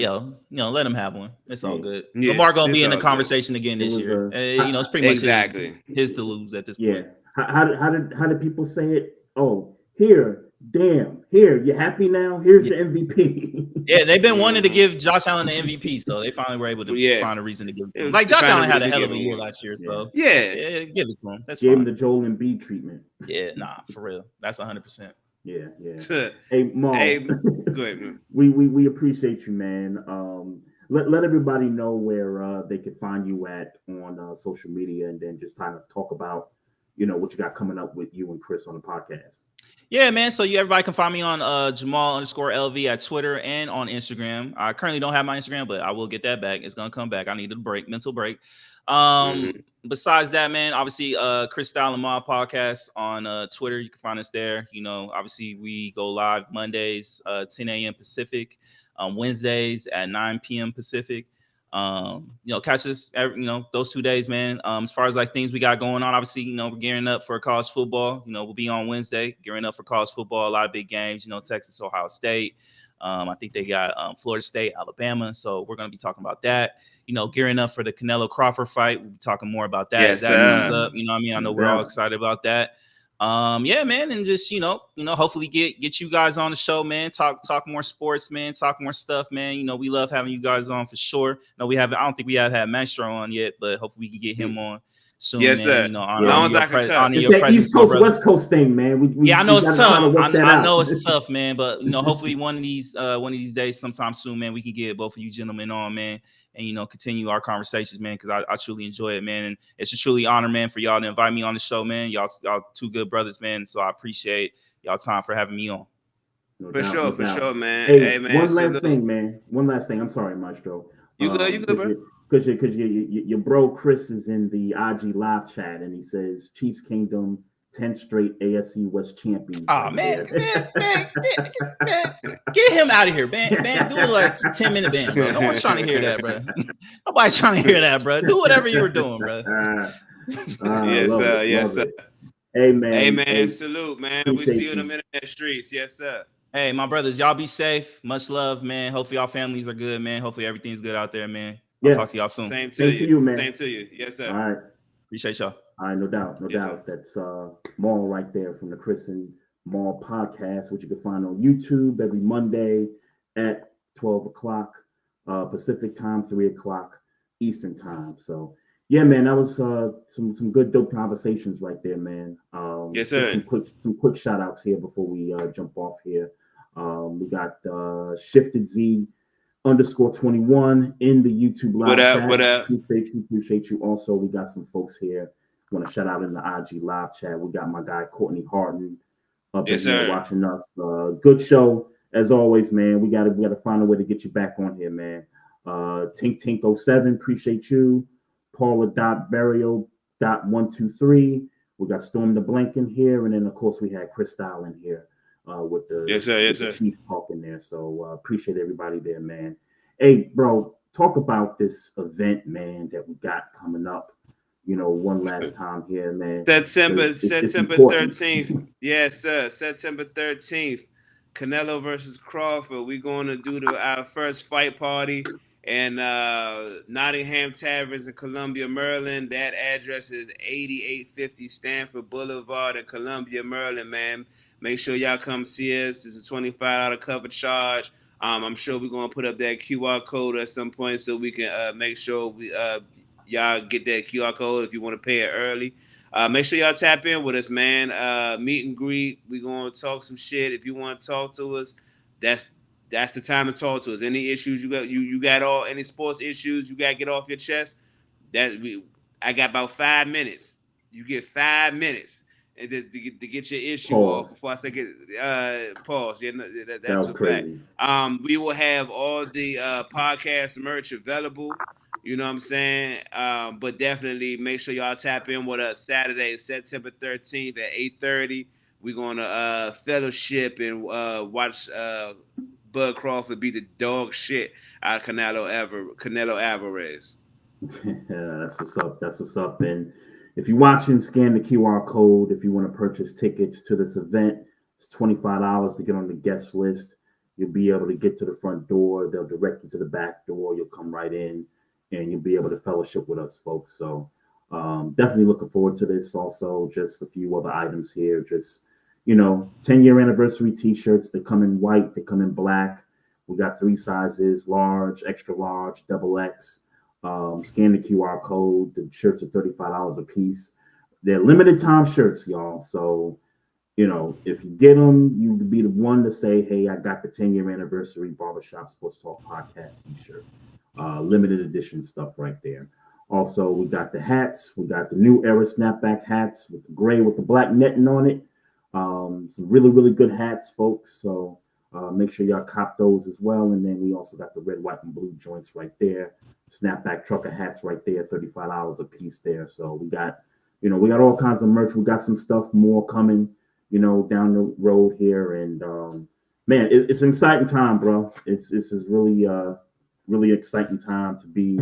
let him have one. It's all good. Lamar gonna be in the conversation again this year. It's pretty much his to lose at this point. Yeah. How did people say it? Oh, here, you happy now? Here's the MVP. Yeah, they've been wanting to give Josh Allen the MVP, so they finally were able to find a reason to give him. Like Josh Allen had a hell of a year last year, so give it to him. That's Gave him the Joel Embiid treatment. Yeah, for real. That's 100%. Yeah. Hey, Mal, go ahead, man. We appreciate you, man. Let everybody know where they can find you at on social media, and then just kind of talk about what you got coming up with you and Cris on the podcast. Yeah, man. So everybody can find me on Jamal_LV at Twitter and on Instagram. I currently don't have my Instagram, but I will get that back. It's gonna come back. I needed a mental break. Besides that, man, obviously Cris Style Mal Podcast on Twitter. You can find us there. Obviously we go live Mondays 10 a.m. Pacific, Wednesdays at 9 p.m. Pacific. Catch us those 2 days, man. As far as like things we got going on, obviously, we're gearing up for college football. We'll be on Wednesday gearing up for college football. A lot of big games, Texas, Ohio State. I think they got Florida State, Alabama. So we're going to be talking about that. Gearing up for the Canelo Crawford fight. We'll be talking more about that. Yes, that news up. I know we're all excited about that. Man, and just hopefully get you guys on the show, man. Talk more sports, man. Talk more stuff, man. We love having you guys on for sure. I don't think we have had Maestro on yet, but hopefully we can get him on soon. Yes, man. sir. As long as I can cuss. It's that East Coast West Coast thing, man. I know it's tough. I know it's tough, man. But hopefully one of these days, sometime soon, man, we can get both of you gentlemen on, man. And continue our conversations, man, because I truly enjoy it, man. And it's a truly honor, man, for y'all to invite me on the show, man. Y'all two good brothers, man. So I appreciate y'all time for having me on. For sure, man. Hey, man. One last thing. I'm sorry, Maestro. You good, bro? Because your bro Cris is in the IG live chat, and he says Chiefs Kingdom 10 straight AFC West champions. Oh, man, get him out of here, man. Do it like 10-minute ban, bro. No one's trying to hear that, bro. Nobody's trying to hear that, bro. Do whatever you were doing, bro. Yes, sir. Hey, man. Salute, man. We see you in a minute in the streets. Yes, sir. Hey, my brothers, y'all be safe. Much love, man. Hopefully y'all families are good, man. Hopefully everything's good out there, man. I'll talk to y'all soon. Same to you, man. Same to you. Yes, sir. All right. Appreciate y'all. All right, no doubt. That's Mal right there from the Cris and Mal Podcast, which you can find on YouTube every Monday, at 12 o'clock Pacific time, 3 o'clock Eastern time. So yeah, man, that was some good dope conversations right there, man. Yes, sir. Some quick shout outs here before we jump off here. We got Shifted Z _21 in the YouTube live chat. What up? Appreciate you. Also, we got some folks here. Want to shout out in the IG live chat. We got my guy Courtney Harden up in here watching us. Good show as always, man. We gotta find a way to get you back on here, man. Tink 07, appreciate you. Paula.Burial.123. We got Storm the Blank in here, and then of course we had Cris Style in here with the Chiefs talking there. So appreciate everybody there, man. Hey, bro, talk about this event, man, that we got coming up. You know, one last time here, man. September 13th. Yes, sir. September 13th. Canelo versus Crawford. We're going to do our first fight party in Nottingham Taverns in Columbia, Maryland. That address is 8850 Stanford Boulevard in Columbia, Maryland, man. Make sure y'all come see us. It's a $25 cover charge. I'm sure we're going to put up that QR code at some point so we can make sure we y'all get that QR code if you want to pay it early. Make sure y'all tap in with us, man. Meet and greet. We're going to talk some shit. If you want to talk to us, that's the time to talk to us. Any issues you got any sports issues you got to get off your chest, I got about 5 minutes. You get 5 minutes and to get your issue off before I say pause. Yeah, that's a fact. We will have all the podcast merch available. You know what I'm saying? But definitely make sure y'all tap in with us Saturday, September 13th at 8:30. We're going to fellowship and watch Bud Crawford beat the dog shit out of Canelo Alvarez. That's what's up. And if you're watching, scan the QR code. If you want to purchase tickets to this event, it's $25 to get on the guest list. You'll be able to get to the front door. They'll direct you to the back door. You'll come right in. And you'll be able to fellowship with us, folks. So definitely looking forward to this. Also, just a few other items here. Just, 10-year anniversary T-shirts. They come in white. They come in black. We got 3 sizes, large, extra large, XXX. Scan the QR code. The shirts are $35 a piece. They're limited time shirts, y'all. So, if you get them, you can be the one to say, hey, I got the 10-year anniversary Barbershop Sports Talk Podcast T-shirt. Limited edition stuff right there. Also, we got the hats. We got the new era snapback hats with the gray with the black netting on it. Some really, really good hats, folks. So make sure y'all cop those as well. And then we also got the red, white, and blue joints right there. Snapback trucker hats right there, $35 a piece there. So we got all kinds of merch. We got some stuff more coming, down the road here. And man, it's an exciting time, bro. This is really exciting time to be,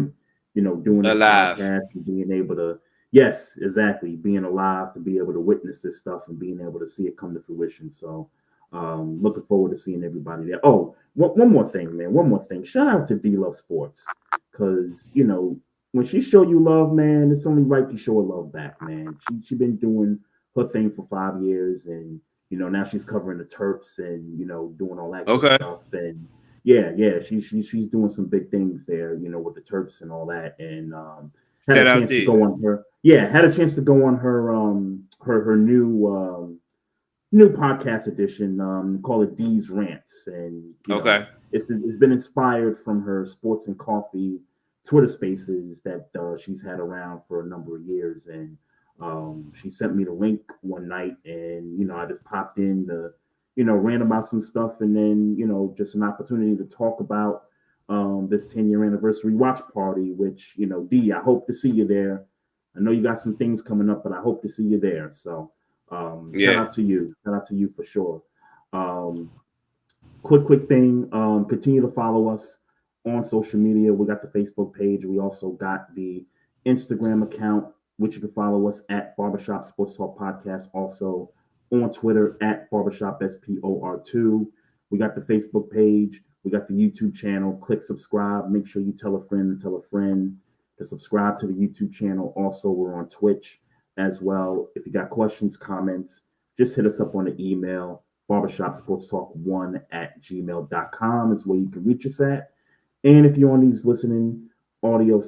doing this podcast and being able to, yes, exactly, being alive to be able to witness this stuff and being able to see it come to fruition. So looking forward to seeing everybody there. Oh, one more thing, man. One more thing. Shout out to D Love Sports. Because, when she show you love, man, it's only right to show her love back, man. She been doing her thing for 5 years and, now she's covering the Terps and, doing all that good stuff. And yeah, she's doing some big things there, with the Terps and all that. And had a chance to go on her. Yeah, had a chance to go on her her new podcast edition, call it D's Rants. And it's been inspired from her Sports and Coffee Twitter Spaces that she's had around for a number of years. And she sent me the link one night, and I just popped in to ran about some stuff, and then just an opportunity to talk about this 10-year anniversary watch party, which D, I hope to see you there. I know you got some things coming up, but I hope to see you there. So shout out to you for sure. Quick thing, continue to follow us on social media. We got the Facebook page. We also got the Instagram account, which you can follow us at Barbershop Sports Talk Podcast. Also on Twitter at Barbershop SPOR2. We got the Facebook page. We got the YouTube channel. Click subscribe. Make sure you tell a friend to subscribe to the YouTube channel. Also, we're on Twitch as well. If you got questions, comments, just hit us up on the email, barbershopsportstalk1@gmail.com is where you can reach us at. And if you're on these listening audio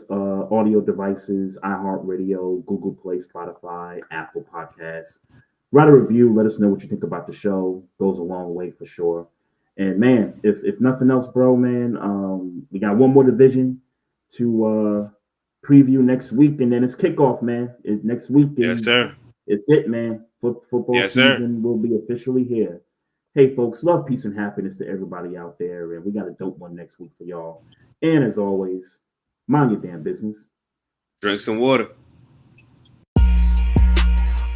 devices, iHeartRadio, Google Play, Spotify, Apple Podcasts, write a review. Let us know what you think about the show. Goes a long way for sure. And man, if nothing else, bro, man, we got one more division to preview next week, and then it's kickoff, man. Next week, yes, sir. It's it, man. Football season will be officially here. Hey, folks, love, peace, and happiness to everybody out there, and we got a dope one next week for y'all. And as always, mind your damn business. Drink some water.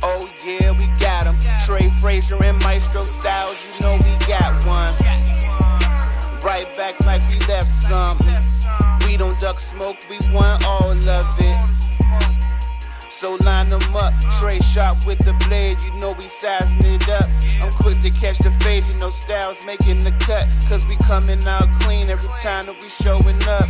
Oh yeah, we got him. Trey Frazier and Maestro Styles, you know we got one. Right back like we left some. We don't duck smoke, we want all of it. So line them up, Trey sharp with the blade, you know we sizing it up. I'm quick to catch the fade, you know Styles making the cut. Cause we coming out clean every time that we showing up.